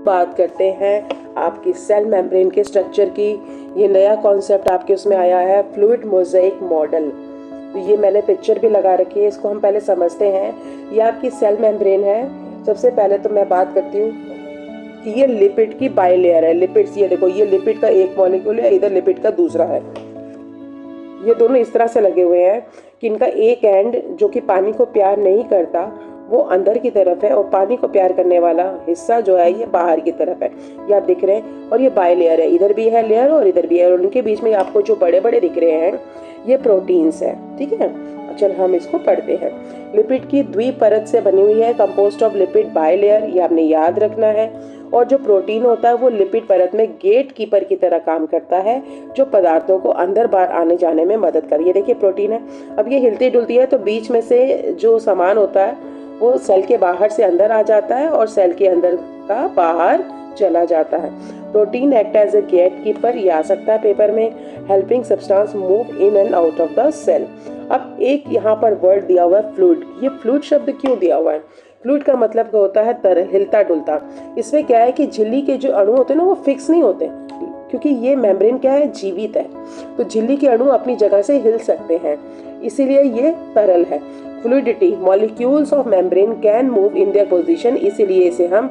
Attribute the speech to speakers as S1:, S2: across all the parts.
S1: बात करते हैं आपकी सेल मेम्ब्रेन के स्ट्रक्चर की। ये नया कॉन्सेप्ट आपके उसमें आया है, फ्लूइड मोज़ेक मॉडल। तो ये मैंने पिक्चर भी लगा रखी है, इसको हम पहले समझते हैं। ये आपकी सेल मेम्ब्रेन है। सबसे पहले तो मैं बात करती हूँ कि ये लिपिड की बाइलेयर है। लिपिड्स, ये देखो, ये लिपिड का एक मॉलिक्यूल है, इधर लिपिड का दूसरा है। ये दोनों इस तरह से लगे हुए हैं कि इनका एक एंड जो कि पानी को प्यार नहीं करता वो अंदर की तरफ है, और पानी को प्यार करने वाला हिस्सा जो है ये बाहर की तरफ है। ये आप दिख रहे हैं, और ये बाय लेयर है, इधर भी है लेयर और इधर भी है, और उनके बीच में आपको जो बड़े बड़े दिख रहे हैं ये प्रोटीन्स है। ठीक है, चल हम इसको पढ़ते हैं। लिपिड की द्विपरत से बनी हुई है, compost of lipid by layer, ये आपने याद रखना है। और जो प्रोटीन होता है वो लिपिड परत में गेट कीपर की तरह काम करता है, जो पदार्थों को अंदर बाहर आने जाने में मदद करे। ये देखिए प्रोटीन है, अब ये हिलती डुलती है तो बीच में से जो सामान होता है वो सेल के बाहर से अंदर आ जाता है और सेल के अंदर का बाहर चला जाता है। Protein act as a gatekeeper, ये आ सकता है पेपर में, helping substance move in and out of the cell. अब एक यहाँ पर वर्ड दिया हुआ है फ्लूइड। ये फ्लूइड शब्द क्यों दिया हुआ है? फ्लूइड का मतलब होता है तरल, हिलता डुलता। इसमें क्या है कि झिल्ली के जो अणु होते हैं ना वो फिक्स नहीं होते, क्योंकि ये मेम्ब्रेन क्या है, जीवित है, तो झिल्ली के अणु अपनी जगह से हिल सकते हैं, इसीलिए ये तरल है। Fluidity, molecules of membrane can move in their position, इसीलिए इसे हम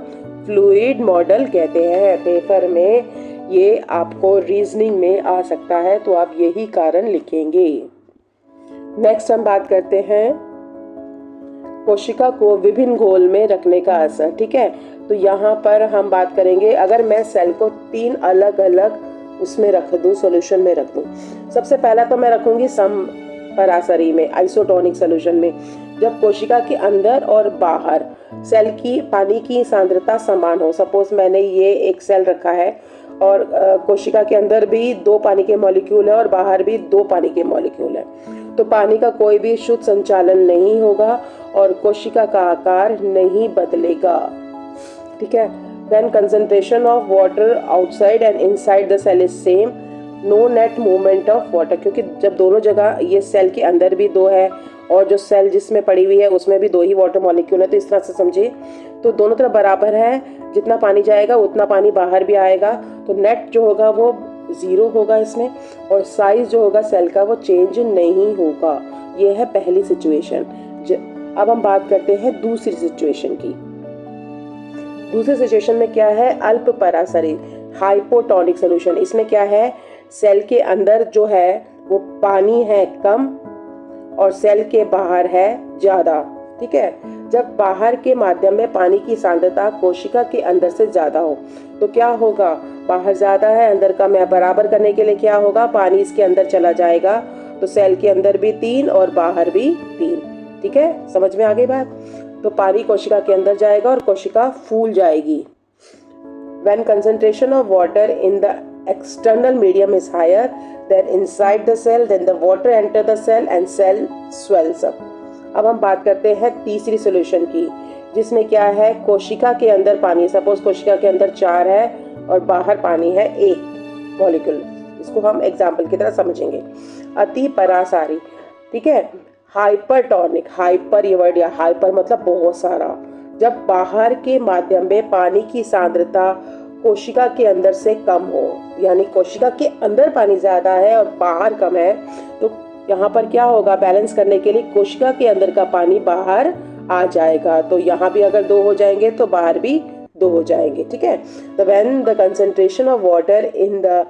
S1: फ्लूइड मॉडल कहते हैं। पेपर में ये आपको रीजनिंग में आ सकता है, तो आप यही कारण लिखेंगे। नेक्स्ट हम बात करते हैं कोशिका को विभिन्न घोल में रखने का असर। ठीक है, तो यहाँ पर हम बात करेंगे, अगर मैं सेल को 3 अलग अलग उसमें रख दूं, सॉल्यूशन में रख दूं। सबसे पहला तो मैं रखूंगी समपरासरी में, आइसोटोनिक सॉल्यूशन में। जब कोशिका के अंदर और बाहर सेल की पानी की सांद्रता समान हो, सपोज मैंने ये एक सेल रखा है और कोशिका के अंदर भी 2 पानी के मॉलिक्यूल है और बाहर भी 2 पानी के मॉलिक्यूल है, तो पानी का कोई भी शुद्ध संचालन नहीं होगा और कोशिका का आकार नहीं बदलेगा। ठीक है, When concentration of water outside and inside the cell is same, no net movement of water, क्योंकि जब दोनों जगह, ये सेल के अंदर भी 2 है और जो सेल जिसमें पड़ी हुई है उसमें भी 2 ही वाटर मॉलिक्यूल है, तो इस तरह से समझिए, तो दोनों तरफ बराबर है, जितना पानी जाएगा उतना पानी बाहर भी आएगा, तो नेट जो होगा वो 0 होगा इसमें, और साइज जो होगा सेल का वो चेंज नहीं होगा। ये है पहली सिचुएशन। अब हम बात करते हैं दूसरी सिचुएशन की। दूसरी सिचुएशन में क्या है, अल्प परासरी, हाइपोटोनिक सॉल्यूशन। इसमें क्या है, सेल के अंदर जो है वो पानी है कम और सेल के बाहर है ज्यादा। ठीक है, जब बाहर के माध्यम में पानी की सांद्रता कोशिका के अंदर से ज्यादा हो तो क्या होगा, बाहर ज्यादा है अंदर कम है, बराबर करने के लिए क्या होगा, पानी इसके अंदर चला जाएगा, तो सेल के अंदर भी 3 और बाहर भी 3। ठीक है, समझ में आ गई बात? तो पानी कोशिका के अंदर जाएगा और कोशिका फूल जाएगी। When concentration of water in the external medium is higher than inside the cell, then the water enter the cell and cell swells up. अब हम बात करते हैं तीसरी सॉल्यूशन की, जिसमें क्या है, कोशिका के अंदर पानी, सपोज कोशिका के अंदर 4 है और बाहर पानी है 1 मॉलिक्यूल। इसको हम एग्जाम्पल की तरह समझेंगे। अति परासारी, ठीक है, हाइपरटोनिक, हाइपर ये वर्ड, या हाइपर मतलब बहुत सारा। जब बाहर के माध्यम में पानी की सांद्रता कोशिका के अंदर से कम हो, यानी कोशिका के अंदर पानी ज्यादा है और बाहर कम है, तो यहाँ पर क्या होगा, बैलेंस करने के लिए कोशिका के अंदर का पानी बाहर आ जाएगा, तो यहाँ भी अगर 2 हो जाएंगे तो बाहर भी 2 हो जाएंगे। ठीक है, तो when the concentration of water in the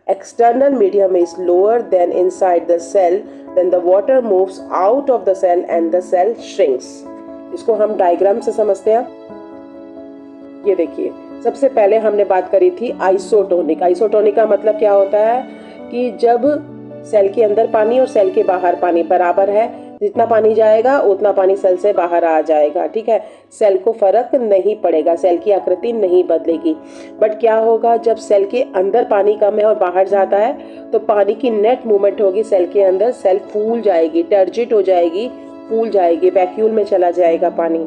S1: external medium is lower than inside the cell, then the water moves out of the cell and the cell shrinks. इसको हम डायग्राम से समझते हैं। ये देखिए, सबसे पहले हमने बात करी थी आइसोटोनिक। आइसोटोनिक का मतलब क्या होता है कि जब सेल के अंदर पानी और सेल के बाहर पानी बराबर है, जितना पानी जाएगा उतना पानी सेल से बाहर आ जाएगा। ठीक है, सेल को फर्क नहीं पड़ेगा, सेल की आकृति नहीं बदलेगी। बट क्या होगा, जब सेल के अंदर पानी कम है और बाहर जाता है तो पानी की नेट मूवमेंट होगी सेल के अंदर, सेल फूल जाएगी, टर्जिट हो जाएगी, फूल जाएगी, वैक्यूल में चला जाएगा पानी।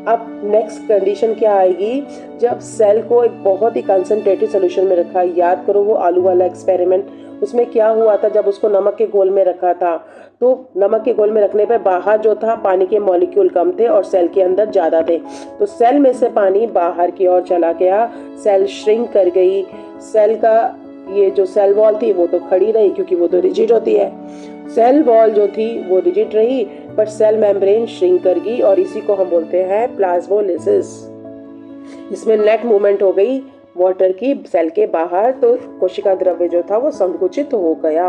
S1: अब नेक्स्ट कंडीशन क्या आएगी, जब सेल को एक बहुत ही कंसंट्रेटेड सोल्यूशन में रखा। याद करो वो आलू वाला एक्सपेरिमेंट, उसमें क्या हुआ था, जब उसको नमक के घोल में रखा था तो नमक के घोल में रखने पर बाहर जो था पानी के मॉलिक्यूल कम थे और सेल के अंदर ज़्यादा थे, तो सेल में से पानी बाहर की ओर चला गया, सेल श्रिंक कर गई। सेल का ये जो सेल वॉल थी वो तो खड़ी रही क्योंकि वो तो रिजिड होती है, सेल वॉल जो थी वो रिजिड रही, बट सेल मेम्ब्रेन श्रिंक कर गई और इसी को हम बोलते हैं प्लाज्मोलिसिस। इसमें नेट मूवमेंट हो गई वाटर की सेल के बाहर, तो कोशिका द्रव्य जो था वो संकुचित हो गया।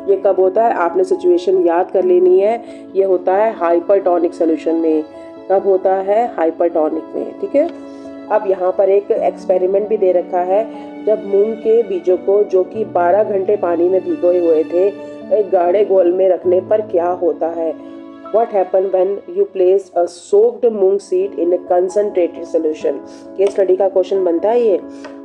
S1: ये कब होता है, आपने सिचुएशन याद कर लेनी है। ये होता है हाइपरटोनिक सोल्यूशन में। कब होता है, हाइपरटोनिक में, ठीक है। अब यहाँ पर एक एक्सपेरिमेंट भी दे रखा है, जब मूंग के बीजों को जो कि 12 घंटे पानी में भिगोए हुए थे एक गाढ़े घोल में रखने पर क्या होता है। What happened when you place a soaked moong seed in a concentrated solution? Case study का क्वेश्चन बनता है ये।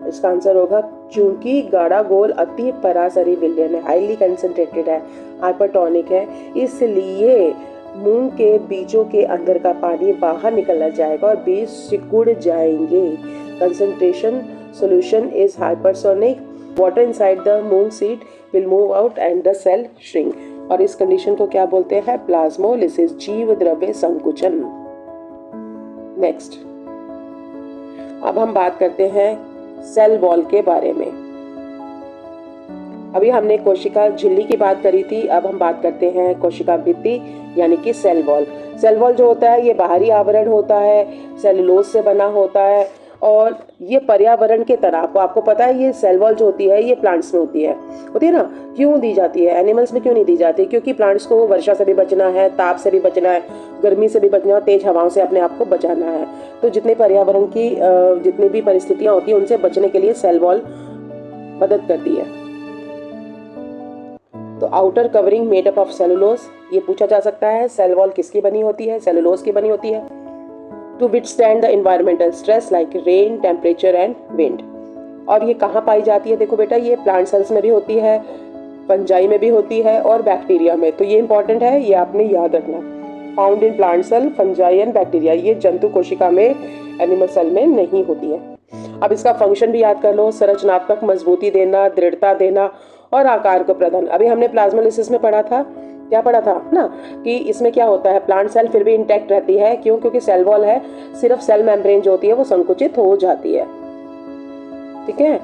S1: इसका आंसर होगा क्योंकि गाढ़ा घोल अति परासरी विलयन है, हाईली कंसंट्रेटेड है, हाइपरटोनिक है, इसलिए मूंग के बीजों के अंदर का पानी बाहर निकलना जाएगा और बीज सिकुड़ जाएंगे। Concentration solution is hypersonic, water inside the moong seed will move out and the cell shrink। और इस कंडीशन को क्या बोलते हैं, प्लाज्मोलिसिस, जीव द्रव्य संकुचन। नेक्स्ट, अब हम बात करते हैं सेल वॉल के बारे में। अभी हमने कोशिका झिल्ली की बात करी थी, अब हम बात करते हैं कोशिका भित्ति यानी कि सेल वॉल। सेल वॉल जो होता है ये बाहरी आवरण होता है, सेलुलोज से बना होता है और ये पर्यावरण के तनाव, आपको पता है ये सेल वॉल जो होती है ये प्लांट्स में होती है ना। क्यों दी जाती है, एनिमल्स में क्यों नहीं दी जाती, क्योंकि प्लांट्स को वर्षा से भी बचना है, ताप से भी बचना है, गर्मी से भी बचना है, तेज हवाओं से अपने आप को बचाना है। तो जितने पर्यावरण की जितनी भी परिस्थितियां होती हैं उनसे बचने के लिए सेल वॉल मदद करती है। तो outer covering made up of cellulose, ये पूछा जा सकता है सेल वॉल किसकी बनी होती है, सेलुलोज की बनी होती है। To withstand the environmental stress like rain, temperature and wind. और ये कहाँ पाई जाती है, देखो बेटा ये प्लांट सेल्स में भी होती है, फंजाई में भी होती है और बैक्टीरिया में। तो ये इंपॉर्टेंट है, ये आपने याद रखना। Found in plant cell, fungi and bacteria. ये जंतु कोशिका में, एनिमल सेल में नहीं होती है। अब इसका फंक्शन भी याद कर लो, संरचनात्मक मजबूती देना, दृढ़ता देना और आकार को प्रदान। अभी हमने प्लाज्मोलिसिस में पढ़ा था, क्या पढ़ा था ना, कि इसमें क्या होता है, प्लांट सेल फिर भी इंटैक्ट रहती है। क्यों, क्योंकि सेल वॉल है, सिर्फ सेल मेम्ब्रेन जो होती है वो संकुचित हो जाती है, ठीक है।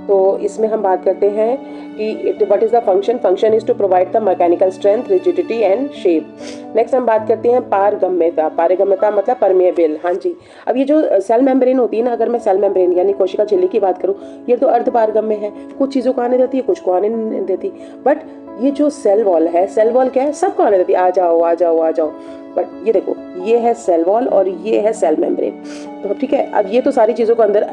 S1: तो इसमें हम बात करते हैं कि what is the function, function is to provide the mechanical strength, rigidity and shape. Next हम बात करते हैं पारगम्यता। पारगम्यता मतलब परमेबल, हाँ जी। अब ये जो सेल मेम्ब्रेन होती है ना, अगर मैं सेल मेम्ब्रेन यानी कोशिका झिल्ली की बात करूँ, ये तो अर्ध पारगम्य है, कुछ चीज़ों को आने देती है, कुछ को आने नहीं देती। बट ये जो सेल वॉल है, सेल वॉल क्या है, सबको आने देती है, आ जाओ आ जाओ आ जाओ। बट ये देखो, ये है सेल वॉल और ये है सेल मेम्ब्रेन। तो ठीक है, अब ये तो सारी चीज़ों को अंदर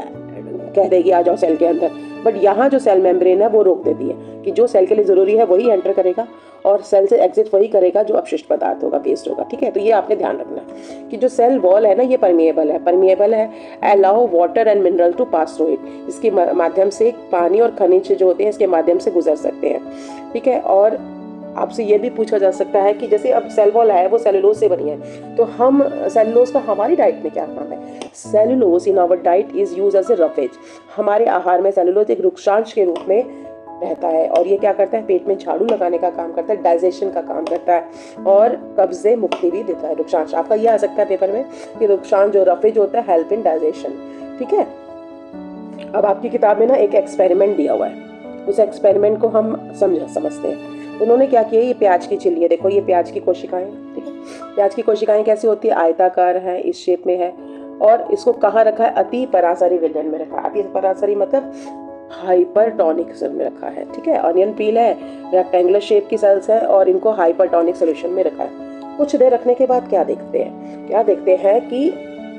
S1: कह देगी आ जाओ सेल के अंदर, बट यहाँ जो सेल मेम्ब्रेन है वो रोक देती है कि जो सेल के लिए जरूरी है वही एंटर करेगा और सेल से एग्जिट वही करेगा जो अपशिष्ट पदार्थ होगा, वेस्ट होगा, ठीक है। तो ये आपने ध्यान रखना कि जो सेल वॉल है ना ये परमिएबल है, परमिएबल है, allow water and mineral to pass through it. इसके माध्यम से पानी और खनिज जो होते हैं इसके माध्यम से गुजर सकते हैं, ठीक है। और आपसे ये भी पूछा जा सकता है कि जैसे अब सेल वॉल है वो सेलुलोज से बनी है, तो हम सेलुलोज का हमारी डाइट में क्या काम है। Cellulose in our diet is use as a roughage. हमारे आहार में सेलुलोज एक रुक्षांश के रूप में रहता है और ये क्या करता है, पेट में झाड़ू लगाने का काम करता है, डाइजेशन का काम करता है और कब्ज से मुक्ति भी देता है। रुक्षांश आपका ये आ सकता है पेपर में कि रुक्षांश जो रफेज होता है हेल्प इन डाइजेशन, ठीक है। अब आपकी किताब में ना एक एक्सपेरिमेंट दिया हुआ है, उस एक्सपेरिमेंट को हम समझते हैं। उन्होंने क्या किया, ये प्याज की छिल्ली है, देखो ये प्याज की कोशिकाएं, ठीक है। प्याज की कोशिकाएं कैसी होती है, आयताकार है, इस शेप में है और इसको कहाँ रखा है, अति परासरी विलयन में रखा है। अति परासरी मतलब हाइपरटोनिक सेल में रखा है, ठीक है। ऑनियन पील है, रेक्टेंगुलर शेप की सेल्स है और इनको हाइपरटोनिक सोल्यूशन में रखा है। कुछ देर रखने के बाद क्या देखते हैं कि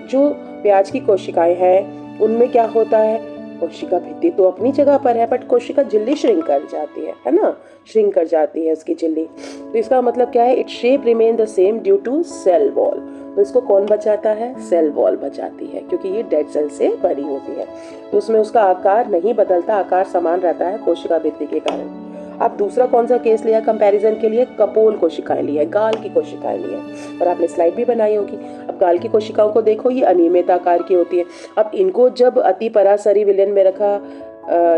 S1: जो प्याज की कोशिकाएं हैं उनमें क्या होता है, कोशिका भित्ति तो अपनी जगह पर है बट कोशिका झिल्ली श्रिंक कर जाती है ना, श्रिंक कर जाती है उसकी झिल्ली। तो इसका मतलब क्या है, it shape remain the same due to cell wall. तो इसको कौन बचाता है, सेल वॉल बचाती है, क्योंकि ये डेड सेल से बनी होती है। तो उसमें उसका आकार नहीं बदलता, आकार समान रहता है कोशिका भित्ति के कारण। अब दूसरा कौन सा केस लिया कंपैरिजन के लिए, कपोल कोशिकाएं ली है, गाल की कोशिकाएं ली है, और आपने स्लाइड भी बनाई होगी। अब गाल की कोशिकाओं को देखो, ये अनियमित आकार की होती है। अब इनको जब अति परासरी विलयन में रखा,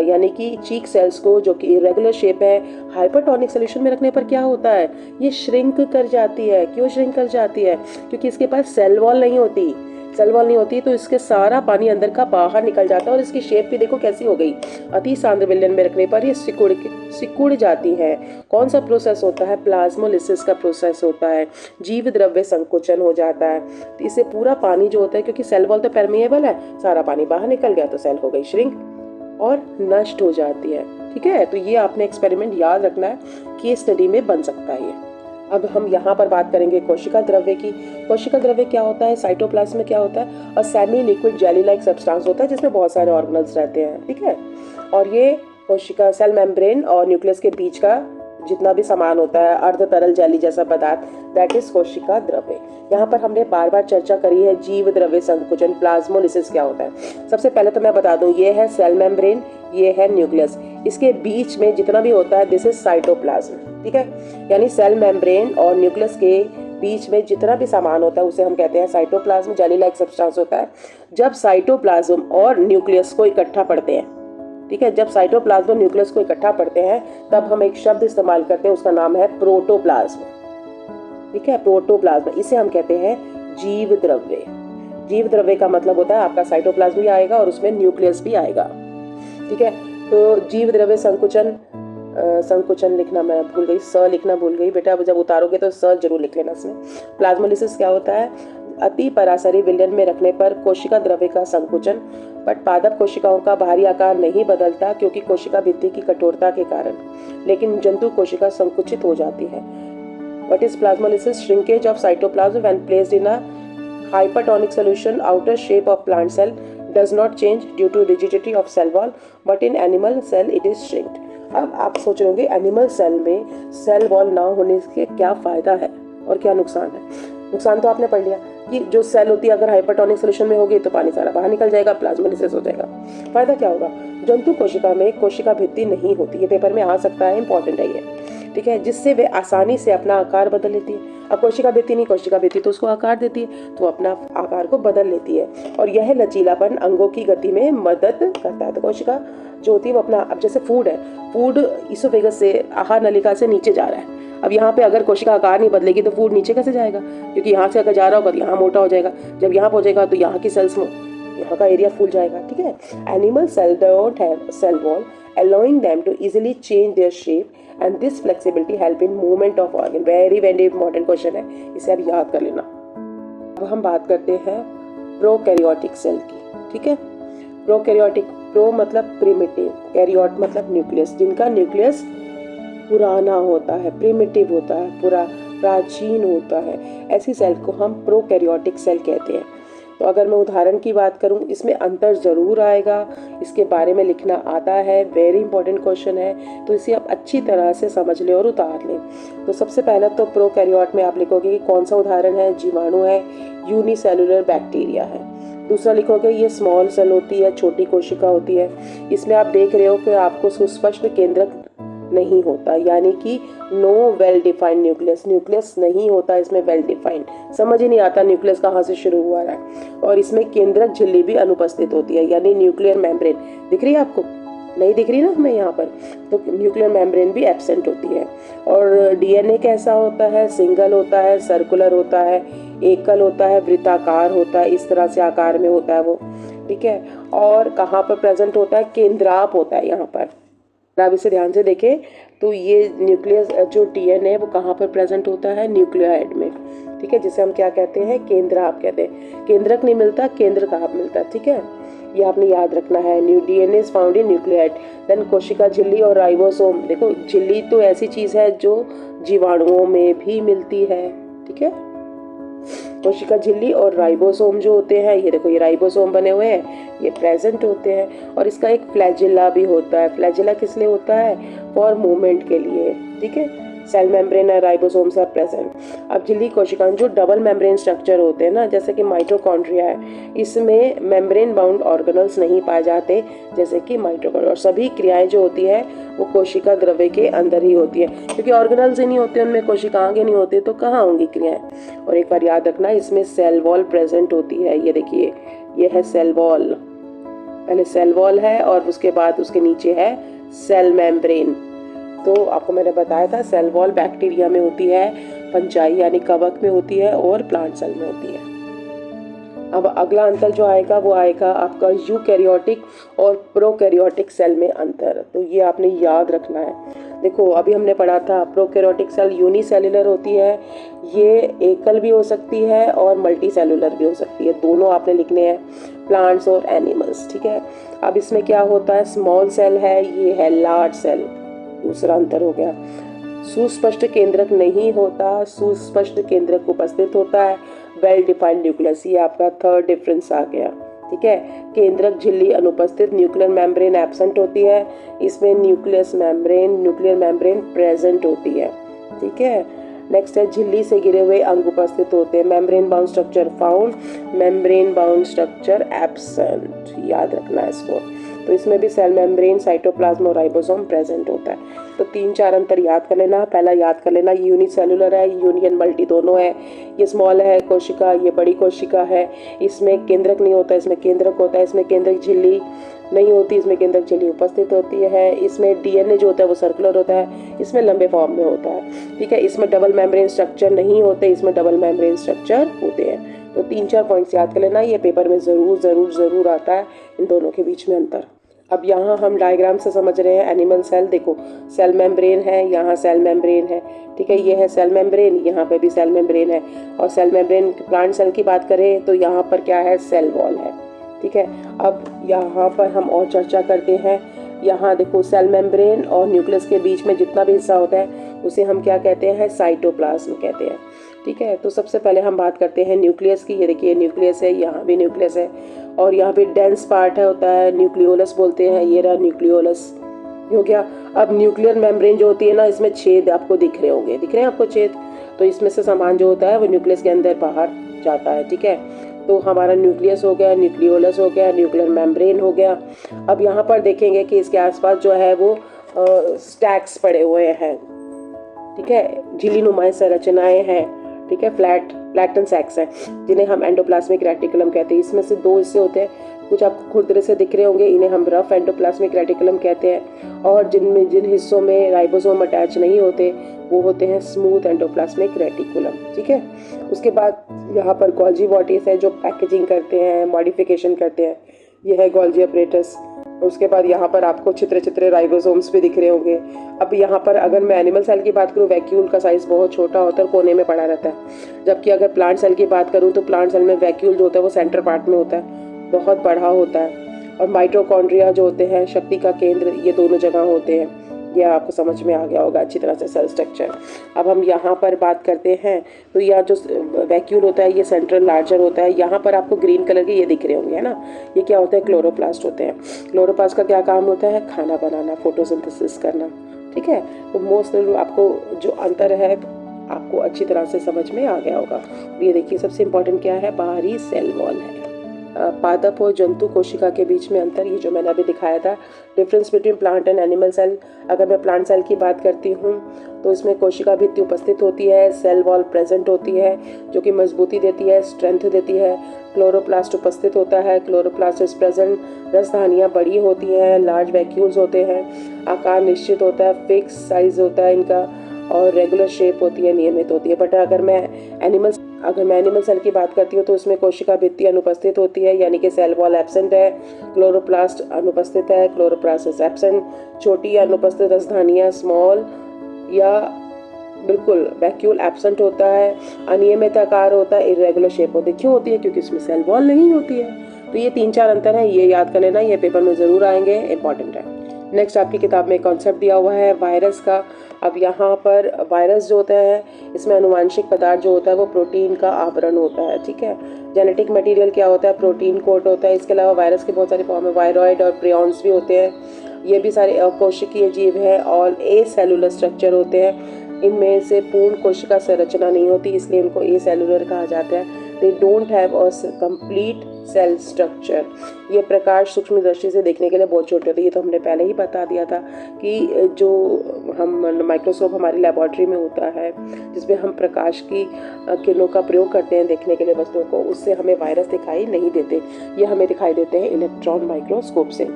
S1: यानी कि चीक सेल्स को जो कि इरेगुलर शेप है, हाइपरटोनिक सोल्यूशन में रखने पर क्या होता है, ये श्रिंक कर जाती है। क्यों श्रिंक कर जाती है, क्योंकि इसके पास सेल वॉल नहीं होती। सेल वॉल नहीं होती तो इसके सारा पानी अंदर का बाहर निकल जाता है, और इसकी शेप भी देखो कैसी हो गई। अति सांद्र विलयन में रखने पर ये सिकुड़ जाती है। कौन सा प्रोसेस होता है, प्लाज्मोलिसिस का प्रोसेस होता है, जीव द्रव्य संकुचन हो जाता है। तो इससे पूरा पानी जो होता है, क्योंकि सेल वॉल तो परमिएबल है, सारा पानी बाहर निकल गया तो सेल हो गई श्रिंक और नष्ट हो जाती है। ठीक है, तो ये आपने एक्सपेरिमेंट याद रखना है, केस स्टडी में बन सकता है ये। अब हम यहाँ पर बात करेंगे कोशिका द्रव्य की। कोशिका द्रव्य क्या होता है, साइटोप्लाज्म में क्या होता है, और semi liquid jelly like substance होता है जिसमें बहुत सारे ऑर्गेनेल्स रहते हैं। ठीक है, और ये कोशिका सेल मेम्ब्रेन और न्यूक्लियस के बीच का जितना भी सामान होता है, अर्ध तरल जेली जैसा पदार्थ, दैट इज कोशिका द्रव्य। यहाँ पर हमने बार बार चर्चा करी है जीव द्रव्य संकुचन, प्लाज्मोलिसिस क्या होता है। सबसे पहले तो मैं बता दूं, ये है सेल मेम्ब्रेन, ये है न्यूक्लियस, इसके बीच में जितना भी होता है दिस इज साइटोप्लाज्म। ठीक है, यानी सेल मेम्ब्रेन और न्यूक्लियस के बीच में जितना भी सामान होता है उसे हम कहते हैं साइटोप्लाज्म, जेली लाइक सब्सटेंस होता है। जब साइटोप्लाज्म और न्यूक्लियस को इकट्ठा पढ़ते हैं, ठीक है, जब साइटोप्लाज्म और न्यूक्लियस को इकट्ठा पढ़ते हैं तब हम एक शब्द इस्तेमाल करते हैं, उसका नाम है प्रोटोप्लाज्म। ठीक है, प्रोटोप्लाज्म, इसे हम कहते हैं जीव द्रव्य। जीव द्रव्य का मतलब होता है आपका साइटोप्लाज्म भी आएगा और उसमें न्यूक्लियस भी आएगा। ठीक है, तो जीव द्रव्य संकुचन, संकुचन लिखना मैं भूल गई, स लिखना भूल गई बेटा, जब उतारोगे तो स जरूर लिख लेना इसमें। प्लाज्मोलिसिस क्या होता है, अति परासरी विलयन में रखने पर कोशिका द्रव्य का संकुचन, बट पादप कोशिकाओं का बाहरी आकार नहीं बदलता क्योंकि कोशिका भित्ति की कठोरता के कारण, लेकिन जंतु कोशिका संकुचित हो जाती है। What is plasmolysis, shrinkage of cytoplasm when placed in a hypertonic solution, outer shape of plant cell does not change due to rigidity of cell wall, but in animal cell it is shrinked. अब आप सोच रहे होंगे animal cell में cell wall ना होने के क्या फायदा है और क्या नुकसान है। नुकसान तो आपने पढ़ लिया कि जो सेल होती है अगर हाइपरटोनिक सोल्यूशन में होगी तो पानी सारा बाहर निकल जाएगा, प्लाज्मोलिसिस हो जाएगा। फायदा क्या होगा, जंतु कोशिका में कोशिका भित्ति नहीं होती, ये पेपर में आ सकता है, इंपॉर्टेंट है ये। ठीक है, जिससे वे आसानी से अपना आकार बदल लेती है। अब कोशिका भित्ति नहीं, कोशिका भित्ति तो उसको आकार देती है, तो अपना आकार को बदल लेती है, और यह लचीलापन अंगों की गति में मदद करता है। तो कोशिका जो होती है वो अपना, अब जैसे फूड है, फूड इसोफेगस से, आहार नलिका से नीचे जा रहा है। अब यहाँ पे अगर कोशिका आकार नहीं बदलेगी तो फूड नीचे कैसे जाएगा, क्योंकि यहाँ से अगर जा रहा होगा तो यहाँ मोटा हो जाएगा, जब यहाँ पहुंचेगा तो यहाँ की सेल्स में यहाँ का एरिया फूल जाएगा। ठीक है, animal cell don't have cell wall allowing them to easily change their shape and this flexibility help in movement of organ। very important question है, इसे आप याद कर लेना। अब हम बात करते हैं प्रोकैरियोटिक सेल की। ठीक है, प्रोकैरियोटिक, प्रो मतलब प्रिमिटिव, कैरियोट मतलब न्यूक्लियस, जिनका न्यूक्लियस पुराना होता है, प्रिमिटिव होता है, पूरा प्राचीन होता है, ऐसी सेल को हम प्रोकैरियोटिक सेल कहते हैं। तो अगर मैं उदाहरण की बात करूं, इसमें अंतर ज़रूर आएगा, इसके बारे में लिखना आता है, वेरी इंपॉर्टेंट क्वेश्चन है, तो इसे आप अच्छी तरह से समझ लें और उतार लें। तो सबसे पहले तो प्रोकैरियोट में आप लिखोगे कि कौन सा उदाहरण है, जीवाणु है, यूनिसेलुलर बैक्टीरिया है। दूसरा लिखोगे ये स्मॉल सेल होती है, छोटी कोशिका होती है। इसमें आप देख रहे हो कि आपको सुस्पष्ट केंद्रक नहीं होता, यानी कि no well defined nucleus, nucleus नहीं होता इसमें वेल डिफाइंड, समझ ही नहीं आता न्यूक्लियस कहाँ से शुरू हुआ है। और इसमें केंद्रक झिल्ली भी अनुपस्थित होती है, यानी न्यूक्लियर मेम्ब्रेन दिख रही है आपको, नहीं दिख रही ना हमें यहाँ पर, तो न्यूक्लियर मेम्ब्रेन भी एब्सेंट होती है। और डीएनए कैसा होता है, सिंगल होता है, सर्कुलर होता है, एकल होता है, वृत्ताकार होता है, इस तरह से आकार में होता है वो। ठीक है, और कहाँ पर प्रेजेंट होता है, केंद्राप होता है यहाँ पर। आप इसे ध्यान से देखें तो ये न्यूक्लियस जो डीएनए है वो कहाँ पर प्रेजेंट होता है, न्यूक्लियोइड में। ठीक है, जिसे हम क्या कहते हैं, केंद्राप कहते हैं। केंद्रक नहीं मिलता, केंद्र कहाँ मिलता है। ठीक है, ये आपने याद रखना है। DNA is found in nucleoid, then कोशिका झिल्ली और राइबोसोम। देखो झिल्ली तो ऐसी चीज है जो जीवाणुओं में भी मिलती है। ठीक है, कोशिका झिल्ली और राइबोसोम जो होते हैं, ये देखो ये राइबोसोम बने हुए हैं, ये प्रेजेंट होते हैं। और इसका एक फ्लैजिला भी होता है। फ्लैजिला किस लिए होता है, फॉर मूवमेंट के लिए। ठीक है, सेल मेम्ब्रेन और राइबोसोम्स आर प्रेजेंट। अब झिल्ली कोशिकाएं जो डबल मेम्ब्रेन स्ट्रक्चर होते हैं ना, जैसे कि माइटोकॉन्ड्रिया है, इसमें मेम्ब्रेन बाउंड ऑर्गेनल्स नहीं पाए जाते जैसे कि माइटोकॉन्ड्रिया। और सभी क्रियाएं जो होती है वो कोशिका द्रव्य के अंदर ही होती है, क्योंकि ऑर्गेनल्स ही नहीं होते उनमें, कोशिकाएं नहीं होती, तो कहाँ होंगी क्रियाएं। और एक बार याद रखना, इसमें सेल वॉल प्रेजेंट होती है। ये देखिए, ये है सेल वॉल, पहले सेल वॉल है और उसके बाद उसके नीचे है सेल मेम्ब्रेन। तो आपको मैंने बताया था सेल वॉल बैक्टीरिया में होती है, फंजाई यानी कवक में होती है, और प्लांट सेल में होती है। अब अगला अंतर जो आएगा वो आएगा आपका यूकैरियोटिक और प्रोकैरियोटिक सेल में अंतर। तो ये आपने याद रखना है। देखो, अभी हमने पढ़ा था प्रोकैरियोटिक सेल यूनिसेल्युलर होती है, ये एकल भी हो सकती है और मल्टी सेलुलर भी हो सकती है, दोनों आपने लिखने हैं, प्लांट्स और एनिमल्स। ठीक है, अब इसमें क्या होता है, स्मॉल सेल है, ये है लार्ज सेल। दूसरा अंतर हो गया, सुस्पष्ट केंद्रक नहीं होता, सुस्पष्ट केंद्रक उपस्थित होता है, वेल डिफाइंड न्यूक्लियस। ये आपका थर्ड डिफरेंस आ गया। ठीक है, केंद्रक झिल्ली अनुपस्थित, न्यूक्लियर मेम्ब्रेन एब्सेंट होती है, इसमें न्यूक्लियर मेम्ब्रेन प्रेजेंट होती है। ठीक है, नेक्स्ट है झिल्ली से घिरे हुए अंग उपस्थित होते हैं, membrane bound structure found, membrane bound structure absent. याद रखना है इसको। तो इसमें भी सेल मेम्ब्रेन, साइटोप्लाज्म और राइबोसोम प्रेजेंट होता है। तो 3-4 अंतर याद कर लेना। पहला याद कर लेना, ये यूनिसेलुलर है, यूनियन मल्टी दोनों है। ये स्मॉल है कोशिका, ये बड़ी कोशिका है। इसमें केंद्रक नहीं होता, इसमें केंद्रक होता है। इसमें केंद्रक झिल्ली नहीं होती, इसमें केंद्रक झिल्ली उपस्थित होती है। इसमें डीएनए जो होता है वो सर्कुलर होता है, इसमें लंबे फॉर्म में होता है। ठीक है, इसमें डबल मेम्ब्रेन स्ट्रक्चर नहीं होते, इसमें डबल मेम्ब्रेन स्ट्रक्चर होते हैं। तो 3-4 पॉइंट्स याद कर लेना, ये पेपर में ज़रूर आता है इन दोनों के बीच में अंतर। अब यहाँ हम डायग्राम से समझ रहे हैं एनिमल सेल। देखो, सेल मेम्ब्रेन है, यहाँ सेल मेम्ब्रेन है। ठीक है, ये है सेल मेम्ब्रेन, यहाँ पे भी सेल मेम्ब्रेन है। और सेल मेम्ब्रेन प्लांट सेल की बात करें तो यहाँ पर क्या है, सेल वॉल है। ठीक है, अब यहाँ पर हम और चर्चा करते हैं। यहाँ देखो, सेल मेम्ब्रेन और न्यूक्लियस के बीच में जितना भी हिस्सा होता है उसे हम क्या कहते हैं, साइटोप्लाज्म कहते हैं। ठीक है, तो सबसे पहले हम बात करते हैं न्यूक्लियस की। ये देखिए न्यूक्लियस है, यहाँ भी न्यूक्लियस है, और यहाँ पे डेंस पार्ट है होता है, न्यूक्लियोलस बोलते हैं। ये रहा न्यूक्लियोलस हो गया। अब न्यूक्लियर मेम्ब्रेन जो होती है ना, इसमें छेद आपको दिख रहे होंगे, दिख रहे हैं आपको छेद। तो इसमें से सामान जो होता है वो न्यूक्लियस के अंदर बाहर जाता है। ठीक है, तो हमारा न्यूक्लियस हो गया, न्यूक्लियोलस हो गया, न्यूक्लियर मेम्ब्रेन हो गया। अब यहाँ पर देखेंगे कि इसके आसपास जो है वो स्टैक्स पड़े हुए हैं। ठीक है, झिल्ली नुमाई संरचनाएं हैं। ठीक है, फ्लैटन सैक्स हैं, जिन्हें हम एंडोप्लाज्मिक रेटिकुलम कहते हैं। इसमें से 2 हिस्से होते हैं, कुछ आपको खुरदरे से दिख रहे होंगे, इन्हें हम रफ एंडोप्लाज्मिक रेटिकुलम कहते हैं। और जिन हिस्सों में राइबोसोम अटैच नहीं होते वो होते हैं स्मूथ एंडोप्लाज्मिक रेटिकुलम। ठीक है, उसके बाद यहाँ पर गोल्जी बॉडीज है जो पैकेजिंग करते हैं, मॉडिफिकेशन करते हैं। यह है गोल्जी अपरेटस। उसके बाद यहाँ पर आपको छितरे राइबोसोम्स भी दिख रहे होंगे। अब यहाँ पर अगर मैं एनिमल सेल की बात करूँ, वैक्यूल का साइज बहुत छोटा होता है, कोने में पड़ा रहता है। जबकि अगर प्लांट सेल की बात करूँ तो प्लांट सेल में वैक्यूल जो होता है वो सेंटर पार्ट में होता है, बहुत बड़ा होता है। और माइटोकॉन्ड्रिया जो होते हैं, शक्ति का केंद्र, ये दोनों जगह होते हैं। यह आपको समझ में आ गया होगा अच्छी तरह से सेल स्ट्रक्चर। अब हम यहाँ पर बात करते हैं, तो यह जो वैक्यूल होता है ये सेंट्रल लार्जर होता है। यहाँ पर आपको ग्रीन कलर के ये दिख रहे होंगे, है ना, ये क्या होता है, क्लोरोप्लास्ट होते हैं। क्लोरोप्लास्ट का क्या काम होता है, खाना बनाना, फोटोसिंथेसिस करना। ठीक है, तो मोस्ट आपको जो अंतर है आपको अच्छी तरह से समझ में आ गया होगा। ये देखिए, सबसे इंपॉर्टेंट क्या है, बाहरी सेल वॉल है। पादप और जंतु कोशिका के बीच में अंतर, ये जो मैंने अभी दिखाया था, difference between plant and animal cell. अगर मैं प्लांट सेल की बात करती हूँ तो इसमें कोशिका भित्ति उपस्थित होती है, सेल वॉल प्रेजेंट होती है जो कि मजबूती देती है, स्ट्रेंथ देती है। क्लोरोप्लास्ट उपस्थित होता है, क्लोरोप्लास्ट इज प्रेजेंट। रसधानियाँ बड़ी होती हैं, लार्ज वैक्यूल्स होते हैं, आकार निश्चित होता है, फिक्स साइज होता है इनका, और रेगुलर शेप होती है, नियमित होती है। बट अगर मैं एनिमल सेल की बात करती हूँ तो उसमें कोशिका भित्ति अनुपस्थित होती है, यानी कि सेल वॉल एब्सेंट है, क्लोरोप्लास्ट अनुपस्थित है, क्लोरोप्लास्ट इज एब्सेंट। छोटी या अनुपस्थित रसधानियाँ, स्मॉल या बिल्कुल वैक्यूल एब्सेंट होता है, अनियमित आकार होता है, इरेगुलर शेप होती है। क्यों होती है, क्योंकि इसमें सेल वॉल नहीं होती है। तो ये 3-4 अंतर है, ये याद कर लेना, ये पेपर में जरूर आएंगे, इंपॉर्टेंट है। नेक्स्ट आपकी किताब में कॉन्सेप्ट दिया हुआ है वायरस का। अब यहाँ पर वायरस जो होता है इसमें अनुवांशिक पदार्थ जो होता है वो प्रोटीन का आवरण होता है। ठीक है, जेनेटिक मटेरियल क्या होता है, प्रोटीन कोट होता है। इसके अलावा वायरस के बहुत सारे फॉर्म है, वायरॉइड और प्रियॉन्स भी होते हैं। ये भी सारे अकोशिकीय जीव हैं और ए सेलुलर स्ट्रक्चर होते हैं। इनमें से पूर्ण कोशिका संरचना नहीं होती, इसलिए इनको एसेलुलर कहा जाता है। They don't have a complete cell structure. ये प्रकाश सूक्ष्म दृष्टि से देखने के लिए बहुत छोटे होते हैं। ये तो हमने पहले ही बता दिया था कि जो हम माइक्रोस्कोप हमारी लेबोरेटरी में होता है, जिसमें हम प्रकाश की किरणों का प्रयोग करते हैं देखने के लिए वस्तुओं को, उससे हमें वायरस दिखाई नहीं देते। ये हमें दिखाई देते हैं इलेक्ट्रॉन माइक्रोस्कोप से।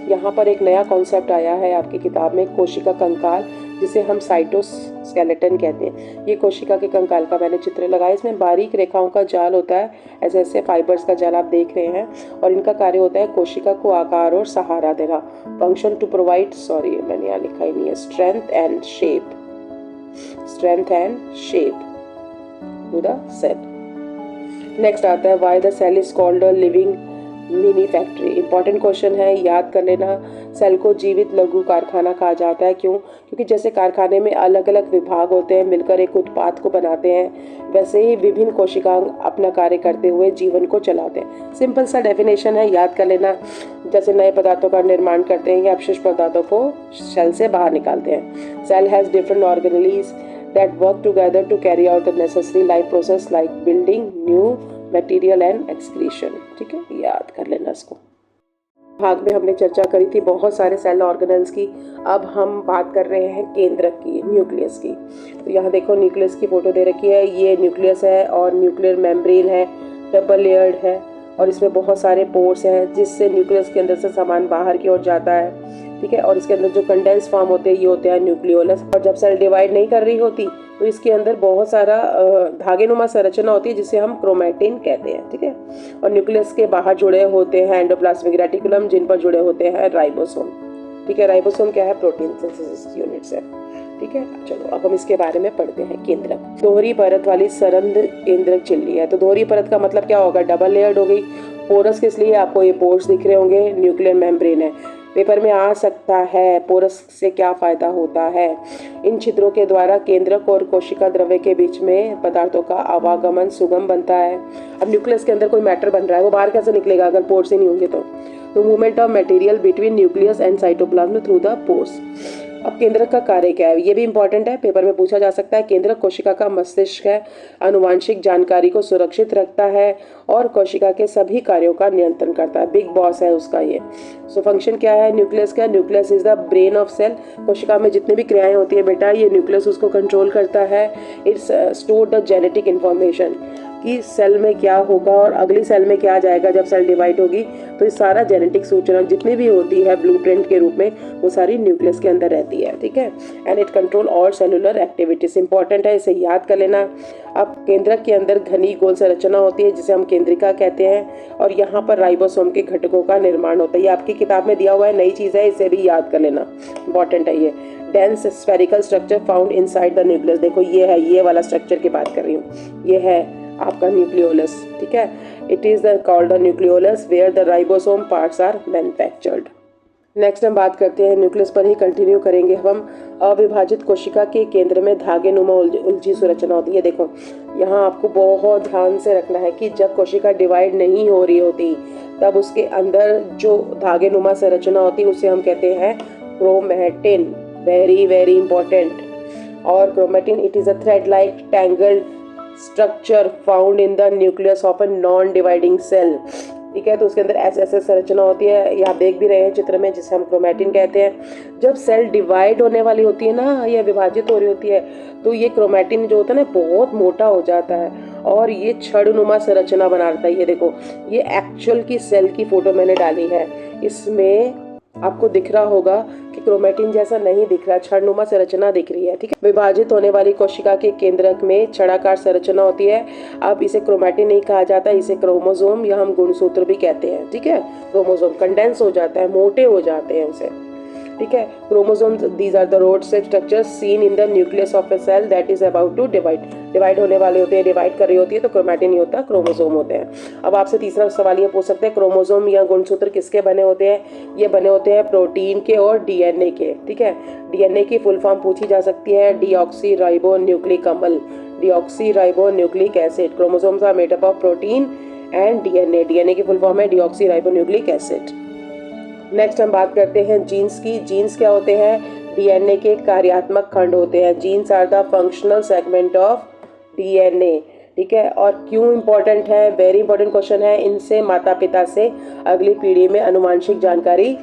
S1: यहाँ पर एक नया कॉन्सेप्ट आया है आपकी किताब में, कोशिका कंकाल, जिसे हम साइटोस्केलेटन कहते हैं। ये कोशिका के कंकाल का मैंने चित्र लगाया। इसमें बारीक रेखाओं का जाल होता है, ऐसे ऐसे फाइबर्स का जाल आप देख रहे हैं, और इनका कार्य होता है कोशिका को आकार और सहारा देना। फंक्शन टू प्रोवाइड, सॉरी मैंने यहाँ लिखा ही नहीं है, strength and shape to the cell. Next आता है why the cell is called a living mini factory. Important question है, याद कर लेना। सेल को जीवित लघु कारखाना कहा जाता है। क्यों? क्योंकि जैसे कारखाने में अलग अलग विभाग होते हैं, मिलकर एक उत्पाद को बनाते हैं, वैसे ही विभिन्न कोशिकांग अपना कार्य करते हुए जीवन को चलाते हैं। सिंपल सा डेफिनेशन है, याद कर लेना। जैसे नए पदार्थों का निर्माण करते हैं या अपशिष्ट पदार्थों को सेल से बाहर निकालते हैं। Cell has different organelles that work together to carry out the necessary life process like building new material and excretion। ठीक है, याद कर लेना इसको। भाग में हमने चर्चा करी थी बहुत सारे सेल ऑर्गेनेल्स की। अब हम बात कर रहे हैं केंद्रक की, न्यूक्लियस की। तो यहाँ देखो न्यूक्लियस की फोटो दे रखी है। ये न्यूक्लियस है और न्यूक्लियर मेम्ब्रेन है, डबल लेयर्ड है, और इसमें बहुत सारे पोर्स हैं जिससे न्यूक्लियस के अंदर से सामान बाहर की ओर जाता है। ठीक है, और इसके अंदर जो कंडेंस फॉर्म होते हैं ये होते हैं न्यूक्लियोलस। और जब सेल डिवाइड नहीं कर रही होती तो इसके अंदर बहुत सारा धागेनुमा संरचना होती है जिसे हम क्रोमैटिन कहते हैं। ठीक है, और न्यूक्लियस के बाहर जुड़े होते हैं एंडोप्लाज्मिक रेटिकुलम, जिन पर जुड़े होते हैं राइबोसोम। ठीक है, राइबोसोम क्या है? प्रोटीन सिंथेसिस यूनिट्स है। ठीक है, चलो अब हम इसके बारे में पढ़ते हैं। केंद्रक, दोहरी परत वाली सरंध्र केंद्रक झिल्ली है। तो दोहरी परत का मतलब क्या होगा? डबल लेयर्ड हो गई। पोरस किस लिए? आपको ये पोर्स दिख रहे होंगे, न्यूक्लियर मेम्ब्रेन है। पेपर में आ सकता है पोरस से क्या फायदा होता है? इन छिद्रों के द्वारा केंद्रक और कोशिका द्रव्य के बीच में पदार्थों का आवागमन सुगम बनता है। अब न्यूक्लियस के अंदर कोई मैटर बन रहा है, वो बाहर कैसे निकलेगा अगर पोर्स ही नहीं होंगे? तो movement of material between nucleus and cytoplasm through the pores. अब केंद्रक का कार्य क्या है? ये भी इंपॉर्टेंट है, पेपर में पूछा जा सकता है। केंद्रक कोशिका का मस्तिष्क है, आनुवांशिक जानकारी को सुरक्षित रखता है और कोशिका के सभी कार्यों का नियंत्रण करता है। बिग बॉस है उसका ये। सो फंक्शन क्या है न्यूक्लियस का? Nucleus is the brain of cell. कोशिका में जितनी भी क्रियाएं होती है बेटा, ये न्यूक्लियस उसको कंट्रोल करता है। It's store the genetic information कि सेल में क्या होगा और अगली सेल में क्या जाएगा जब सेल डिवाइड होगी। तो ये सारा जेनेटिक सूचना जितनी भी होती है ब्लूप्रिंट के रूप में, वो सारी न्यूक्लियस के अंदर रहती है। ठीक है, and it control all cellular activities. Important है, इसे याद कर लेना। अब केंद्रक के अंदर घनी गोल संरचना होती है जिसे हम केंद्रिका कहते हैं, और यहाँ पर राइबोसोम के घटकों का निर्माण होता है। ये आपकी किताब में दिया हुआ है, नई चीज़ है, इसे भी याद कर लेना, इंपॉर्टेंट है ये। Dense spherical structure found inside the nucleus. देखो ये है, ये वाला स्ट्रक्चर की बात कर रही हूँ, ये है आपका न्यूक्लियोलस। ठीक है, it is called the nucleolus where the ribosome parts are manufactured. Next हम बात करते हैं, न्यूक्लियस पर ही कंटिन्यू करेंगे हम। अविभाजित कोशिका के केंद्र में धागेनुमा उलझी संरचना होती है। देखो यहाँ आपको बहुत ध्यान से रखना है कि जब कोशिका डिवाइड नहीं हो रही होती तब उसके अंदर जो धागेनुमा संरचना होती है उसे हम कहते हैं क्रोमैटिन। Very very important. और chromatin it is a thread like tangled structure found in the nucleus of a non dividing cell. ठीक है, तो उसके अंदर ऐसे संरचना होती है, ये आप देख भी रहे हैं चित्र में, जिसे हम क्रोमैटिन कहते हैं। जब सेल डिवाइड होने वाली होती है ना, या विभाजित हो रही होती है, तो ये क्रोमैटिन जो होता है ना बहुत मोटा हो जाता है और ये छड़नुमा संरचना बनाता है। ये देखो, ये एक्चुअल की सेल की फोटो मैंने डाली है। इसमें आपको दिख रहा होगा कि क्रोमैटिन जैसा नहीं दिख रहा, छड़नुमा संरचना दिख रही है। ठीक है, विभाजित होने वाली कोशिका के केंद्रक में छड़ाकार संरचना होती है। अब इसे क्रोमैटिन नहीं कहा जाता, इसे क्रोमोसोम या हम गुणसूत्र भी कहते हैं। ठीक है, क्रोमोसोम कंडेंस हो जाता है, मोटे हो जाते हैं उसे। ठीक है, chromosomes these are the rod cell structures seen in the nucleus of a cell that is about to divide. Divide होने वाले होते हैं, डिवाइड कर रही होती है, तो क्रोमैटिन नहीं होता, क्रोमोसोम होते हैं। अब आपसे तीसरा सवाल ये पूछ सकते हैं, क्रोमोसोम या गुणसूत्र किसके बने होते हैं? ये बने होते हैं प्रोटीन के और डीएनए के। ठीक है, डीएनए की फुल फॉर्म पूछी जा सकती है, डीऑक्सी राइबो न्यूक्लिक अम्ल, deoxy ribo nucleic acid. Chromosomes are made up of protein and DNA. DNA की फुल फॉर्म है deoxy ribo nucleic acid. Next हम बात करते हैं जीन्स की। जीन्स क्या होते हैं? डीएनए के कार्यात्मक खंड होते हैं। Genes are the functional segment of DNA, ठीक है। और क्यों इंपॉर्टेंट है, वेरी इंपॉर्टेंट क्वेश्चन है। इनसे माता पिता से अगली पीढ़ी में अनुवांशिक जानकारी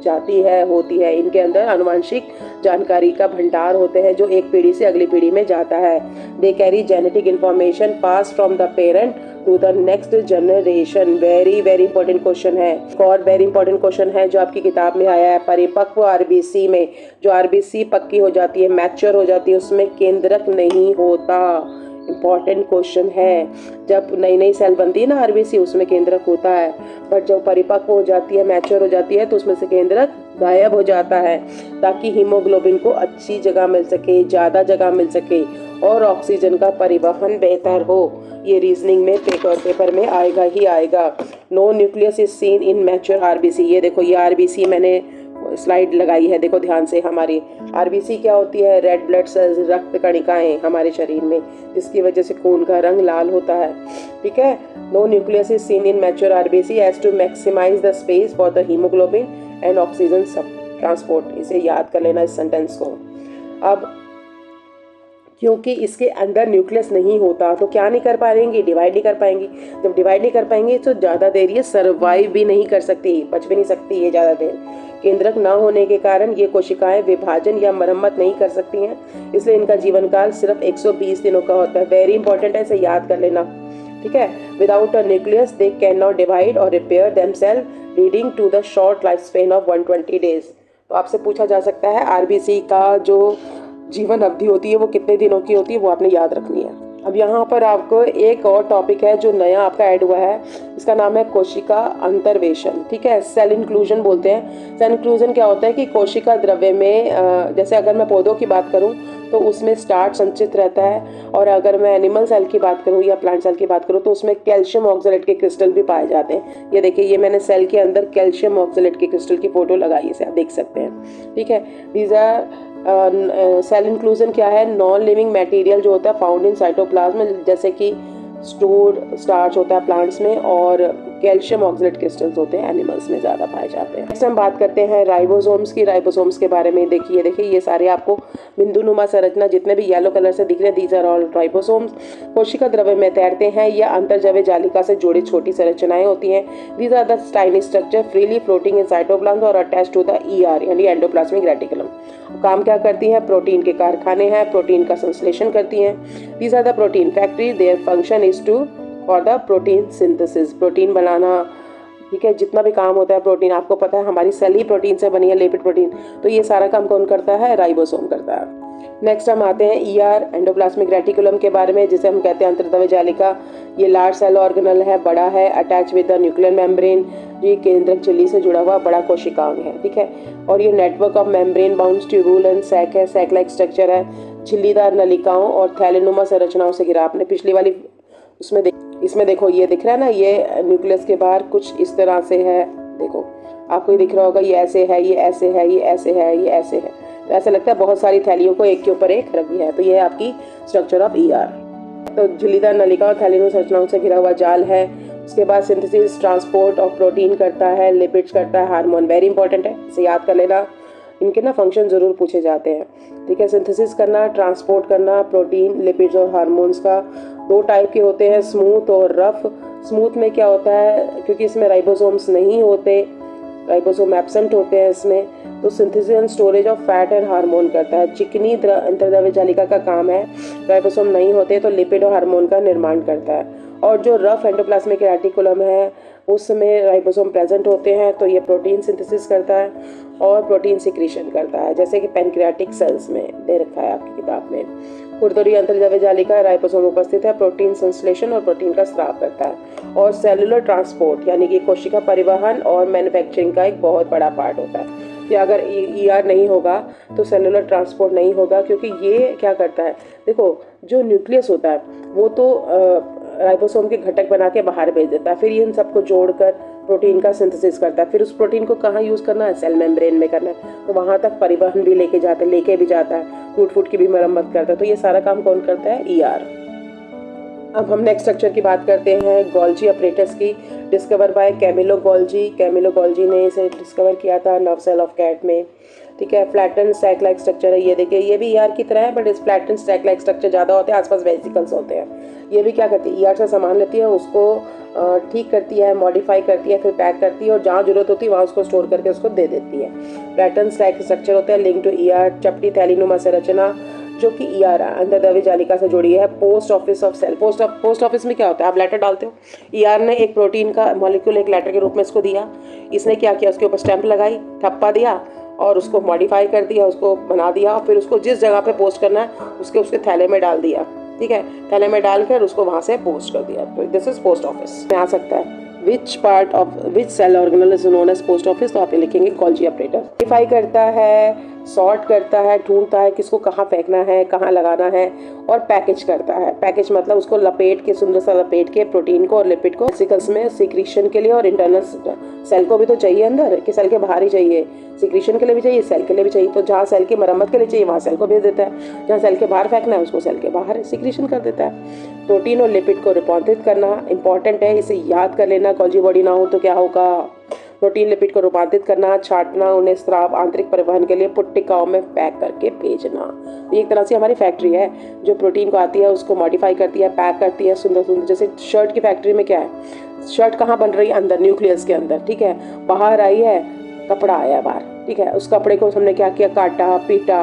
S1: जाती है, होती है। इनके अंदर अनुवांशिक जानकारी का भंडार होते हैं जो एक पीढ़ी से अगली पीढ़ी में जाता है। They carry genetic information pass from the parent to the next generation. Very very important question है। एक और वेरी इंपॉर्टेंट क्वेश्चन है जो आपकी किताब में आया है, परिपक्व आरबीसी में जो आरबीसी पक्की हो जाती है, मैच्योर हो जाती है, उसमें केंद्रक नहीं होता। इंपॉर्टेंट क्वेश्चन है। जब नई नई सेल बनती है ना आरबीसी, उसमें केंद्रक होता है, बट जब परिपक्व हो जाती है, मैच्योर हो जाती है, तो उसमें से केंद्रक गायब हो जाता है, ताकि हीमोग्लोबिन को अच्छी जगह मिल सके, ज़्यादा जगह मिल सके और ऑक्सीजन का परिवहन बेहतर हो। ये रीजनिंग में पेपर में आएगा ही आएगा। No nucleus is seen in mature RBC. ये देखो, ये आरबीसी मैंने स्लाइड लगाई है, देखो ध्यान से। हमारी आरबीसी क्या होती है? रेड ब्लड सेल्स, रक्त कणिकाएं हमारे शरीर में, जिसकी वजह से खून का रंग लाल होता है, ठीक है। No nucleus is seen in mature RBC as to maximise the space for the haemoglobin and oxygen सब ट्रांसपोर्ट। इसे याद कर लेना इस सेंटेंस को। अब क्योंकि इसके अंदर न्यूक्लियस नहीं होता तो क्या नहीं कर पाएंगे? डिवाइड नहीं कर पाएंगे। जब डिवाइड नहीं कर पाएंगे तो ज़्यादा देर ये सर्वाइव भी नहीं कर सकती, बच भी नहीं सकती ये ज़्यादा देर। केंद्रक न होने के कारण ये कोशिकाएं विभाजन या मरम्मत नहीं कर सकती हैं, इसलिए इनका जीवन काल सिर्फ 120 दिनों का होता है। वेरी इंपॉर्टेंट है, इसे याद कर लेना, ठीक है। Without a nucleus they can not divide or repair themselves, leading to the short life span of 120 days. तो आपसे पूछा जा सकता है आरबीसी का जो जीवन अवधि होती है वो कितने दिनों की होती है, वो आपने याद रखनी है। अब यहाँ पर आपको एक और टॉपिक है जो नया आपका ऐड हुआ है, इसका नाम है कोशिका अंतर्वेशन, ठीक है। सेल इंक्लूजन बोलते हैं। सेल इंक्लूजन क्या होता है कि कोशिका द्रव्य में, जैसे अगर मैं पौधों की बात करूँ तो उसमें स्टार्च संचित रहता है, और अगर मैं एनिमल सेल की बात करूँ या प्लांट सेल की बात करूँ तो उसमें कैल्शियम ऑक्सलेट के क्रिस्टल भी पाए जाते हैं। ये देखिए, ये मैंने सेल के अंदर कैल्शियम ऑक्सलेट के क्रिस्टल की फोटो लगाई है, इसे आप देख सकते हैं, ठीक है। दीज आर सेल इंक्लूजन क्या है? नॉन लिविंग मटेरियल जो होता है फाउंड इन साइटोप्लाज्म, जैसे कि स्टोर्ड स्टार्च होता है प्लांट्स में, और कैल्शियम ऑक्सलेट क्रिस्टल्स होते हैं एनिमल्स में ज़्यादा पाए जाते हैं। नेक्स्ट हम बात करते हैं राइबोसोम्स की। राइबोसोम्स के बारे में देखिए ये सारे आपको बिंदुनुमा संरचना जितने भी येलो कलर से दिख रहे हैं, दीज आर ऑल राइबोसोम्स। कोशिका द्रव्य में तैरते हैं या अंतर्जैविक जालिका से जुड़ी छोटी संरचनाएं होती हैं। These are the tiny structure freely floating in cytoplasm और अटैच टू द ईआर यानी एंडोप्लाज्मिक रेटिकुलम। काम क्या करती हैं? प्रोटीन के कारखाने हैं, प्रोटीन का संश्लेषण करती हैं। These are the protein factory, their function is to for the protein synthesis, protein बनाना, ठीक है। जितना भी काम होता है प्रोटीन, आपको पता है हमारी सेल ही प्रोटीन से बनी है, लिपिड प्रोटीन, तो ये सारा काम कौन करता है? राइबोसोम करता है। नेक्स्ट हम आते हैं ईआर एंडोप्लाज्मिक रेटिकुलम के बारे में, जिसे हम कहते हैं अंतर्द्रव्य जालिका। ये लार्ज सेल ऑर्गेनल है, बड़ा है, attach with the nuclear membrane, ये केंद्रक झिल्ली से जुड़ा हुआ बड़ा कोशिकांग है, ठीक है। और ये network of membrane bound tubule and sac है, सैक लाइक स्ट्रक्चर है, झिल्लीदार नलिकाओं और थैलेनुमा संरचनाओं से घिरा। आपने पिछली वाली इसमें देखो, ये दिख रहा है ना, ये न्यूक्लियस के बाहर कुछ इस तरह से है, देखो आपको ये दिख रहा होगा, ये ऐसे है, ये ऐसे है, ये ऐसे है, ये ऐसे है, तो ऐसा लगता है बहुत सारी थैलियों को एक के ऊपर एक रख दिया है। तो ये है आपकी स्ट्रक्चर ऑफ ईआर। तो झिल्लीदार नलिका और थैलेनुमा संरचनाओं से घिरा हुआ जाल है। उसके बाद सिंथेसिस, ट्रांसपोर्ट ऑफ प्रोटीन करता है, लिपिड्स करता है, हार्मोन, वेरी इंपॉर्टेंट है, इसे याद कर लेना। इनके ना फंक्शन जरूर पूछे जाते हैं, ठीक है। सिंथेसिस करना, ट्रांसपोर्ट करना प्रोटीन, लिपिड्स और हार्मोन्स का। दो टाइप के होते हैं, स्मूथ और रफ। स्मूथ में क्या होता है, क्योंकि इसमें राइबोसोम्स नहीं होते, राइबोसोम एब्सेंट होते हैं इसमें, तो synthesis and storage of fat and hormone करता है। चिकनी अंतर्द्रव्य जालिका का काम है, राइबोसोम नहीं होते तो लिपिड और हार्मोन का निर्माण करता है। और जो रफ एंडोप्लाज्मिक रेटिकुलम है उसमें राइबोसोम प्रेजेंट होते हैं, तो ये प्रोटीन सिंथेसिस करता है और प्रोटीन सिक्रीशन करता है, जैसे कि पैनक्रियाटिक सेल्स में दे रखा है आपकी किताब में। खुरदरी अंतर्द्रव्य जालिका, राइबोसोम उपस्थित है, प्रोटीन संश्लेषण और प्रोटीन का स्राव करता है। और सेलुलर ट्रांसपोर्ट यानी कि कोशिका परिवहन और मैन्युफैक्चरिंग का एक बहुत बड़ा पार्ट होता है। कि अगर ईआर नहीं होगा तो सेलुलर ट्रांसपोर्ट नहीं होगा, क्योंकि ये क्या करता है, देखो जो न्यूक्लियस होता है वो तो राइबोसोम के घटक बना के बाहर भेज देता है, फिर इन सबको जोड़कर प्रोटीन का सिंथेसिस करता है, फिर उस प्रोटीन को कहाँ यूज़ करना है? सेल मेम्ब्रेन में करना है, तो वहाँ तक परिवहन भी लेके भी जाता है, टूट फूट की भी मरम्मत करता है। तो ये सारा काम कौन करता है? ईआर। अब हम नेक्स्ट स्ट्रक्चर की बात करते हैं गोल्जी अपरेटस की, discover by Camillo Golgi. Camillo Golgi ने इसे डिस्कवर किया था नर्व सेल ऑफ कैट में। ठीक है, फ्लैटन स्टैक लाइक स्ट्रक्चर है। ये देखिए, ये भी ईआर की तरह है, बट इस फ्लैटन स्टैक लाइक स्ट्रक्चर ज़्यादा होते हैं, आसपास वेसिकल्स होते हैं। ये भी क्या करती है, ईआर से सामान लेती है, उसको ठीक करती है, मॉडिफाई करती है, फिर पैक करती है और जहाँ जरूरत होती है वहाँ उसको स्टोर करके उसको दे देती है। फ्लैटन स्टैक स्ट्रक्चर होता है लिंक टू ईआर, चपटी थैलीनुमा संरचना जो कि ईआर अंदर दवी जालिका से जुड़ी है। Post office of cell, post office में क्या होता है, आप लेटर डालते हो, ईआर ने एक प्रोटीन का मॉलिक्यूल एक लेटर के रूप में इसको दिया, इसने क्या किया, उसके ऊपर स्टैंप लगाई, थप्पा दिया और उसको मॉडिफाई कर दिया, उसको बना दिया और फिर उसको जिस जगह पे पोस्ट करना है उसके थैले में डाल दिया। ठीक है, थैले में डालकर उसको वहाँ से पोस्ट कर दिया। तो दिस इज पोस्ट ऑफिस में आ सकता है। Which part of which cell organelle is known as post office, तो आप ये लिखेंगे गोल्जी अपरेटर। मॉडिफाई करता है, सॉर्ट करता है, ढूंढता है किसको कहाँ फेंकना है, कहाँ लगाना है, और पैकेज करता है। पैकेज मतलब उसको लपेट के, सुंदर सा लपेट के प्रोटीन को और लिपिड को वेसिकल्स में सिक्रीशन के लिए, और इंटरनल सेल को भी तो चाहिए अंदर कि सेल के बाहर ही चाहिए, सिक्रीशन के लिए भी चाहिए, सेल के लिए भी चाहिए। तो जहाँ सेल की मरम्मत के लिए चाहिए वहाँ सेल को भेज देता है, जहाँ सेल के बाहर फेंकना है उसको सेल के बाहर सिक्रीशन कर देता है। प्रोटीन और लिपिड को रूपांतरित करना इंपॉर्टेंट है, इसे याद कर लेना, गोल्जी बॉडी ना हो तो क्या होगा। प्रोटीन लिपिड को रूपांतरित करना, छांटना, उन्हें स्राव आंतरिक परिवहन के लिए पुट्टिकाओं में पैक करके भेजना। ये एक तरह से हमारी फैक्ट्री है जो प्रोटीन को आती है उसको मॉडिफाई करती है, पैक करती है सुंदर सुंदर। जैसे शर्ट की फैक्ट्री में क्या है, शर्ट कहाँ बन रही है, अंदर न्यूक्लियस के अंदर। ठीक है, बाहर आई है, कपड़ा आया बाहर। ठीक है, उस कपड़े को हमने क्या किया, काटा, पीटा,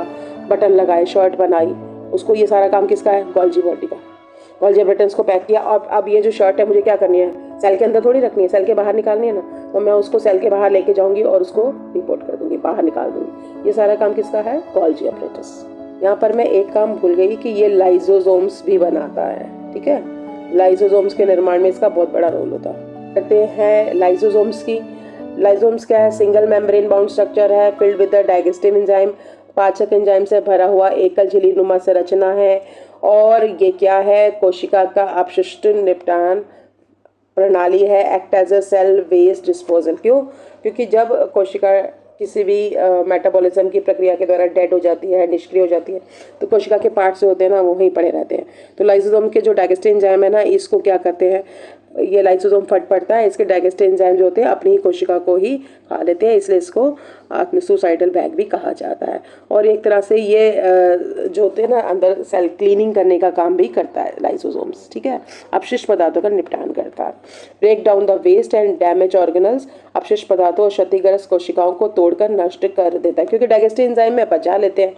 S1: बटन लगाए, शर्ट बनाई, उसको, ये सारा काम किसका है, गोल्जी बॉडी का। गोल्जी अपरेटस को पैक किया। और अब ये जो शर्ट है मुझे क्या करनी है, सेल के अंदर थोड़ी रखनी है, सेल के बाहर निकालनी है ना, तो मैं उसको सेल के बाहर लेके जाऊंगी और उसको रिपोर्ट कर दूंगी, बाहर निकाल दूंगी। ये सारा काम किसका है, गोल्जी अपरेटस। यहाँ पर मैं एक काम भूल गई कि ये लाइजोसोम्स भी बनाता है। ठीक है, लाइजोसोम्स के निर्माण में इसका बहुत बड़ा रोल होता है। कहते हैं लाइजोसोम्स की, लाइजोम्स क्या है, सिंगल मेम्ब्रेन बाउंड स्ट्रक्चर है, filled with the digestive enzyme, पाचक एंजाइम से भरा हुआ एकल झिल्लीनुमा संरचना है। और ये क्या है, कोशिका का अपशिष्ट निपटान प्रणाली है, act as a cell waste disposal. क्यों, क्योंकि जब कोशिका किसी भी मेटाबॉलिज्म की प्रक्रिया के द्वारा डेड हो जाती है, निष्क्रिय हो जाती है, तो कोशिका के पार्ट्स होते हैं ना वो वहीं पड़े रहते हैं। तो लाइसोसोम के जो डाइजेस्टिव एंजाइम है ना, इसको क्या करते हैं, ये लाइसोसोम फट पड़ता है, इसके डाइजेस्टिव एंजाइम जो होते हैं अपनी ही कोशिका को ही खा लेते हैं, इसलिए इसको सुसाइडल बैग भी कहा जाता है। और एक तरह से ये जो होते हैं ना अंदर सेल क्लीनिंग करने का काम भी करता है लाइसोसोम्स। ठीक है, अपशिष्ट पदार्थों का निपटान करता है। Break down the waste and damage organelles, अपशिष्ट पदार्थों और क्षतिग्रस्त कोशिकाओं को तोड़कर नष्ट कर देता है, क्योंकि डाइजेस्टिव एंजाइम में बचा लेते हैं।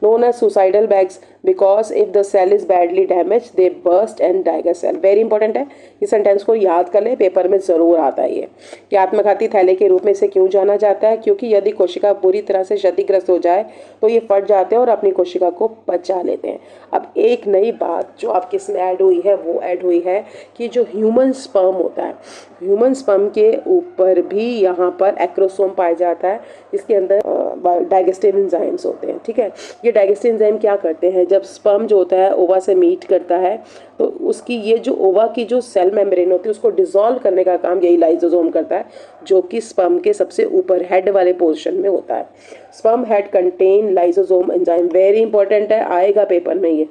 S1: Known as suicidal bags because if the cell is badly damage they burst and डाइगर सेल। वेरी इंपॉर्टेंट है, इस सेंटेंस को याद कर ले, पेपर में जरूर आता है ये कि आत्मघाती थैले के रूप में इसे क्यों जाना जाता है, क्योंकि यदि कोशिका पूरी तरह से क्षतिग्रस्त हो जाए तो ये फट जाते हैं और अपनी कोशिका को बचा लेते हैं। अब एक नई बात जो आपके इसमें ऐड हुई है वो ऐड हुई है कि जो ह्यूमन स्पर्म होता है, ह्यूमन स्पर्म के ऊपर भी यहाँ पर एक्रोसोम पाया जाता है जिसके अंदर डाइजेस्टिव एंजाइम्स होते हैं। ठीक है, ये डाइजेस्टिव एंजाइम क्या करते हैं, जब स्पर्म जो होता है ओवा से मीट करता है तो उसकी ये जो ओवा की जो सेल मेम्ब्रेन होती है उसको डिसॉल्व करने का काम यही लाइसोसोम करता है, जो कि स्पर्म के सबसे ऊपर हेड वाले पोजीशन में होता है। Sperm head contain lysosome enzyme, very important है, आएगा पेपर में ये।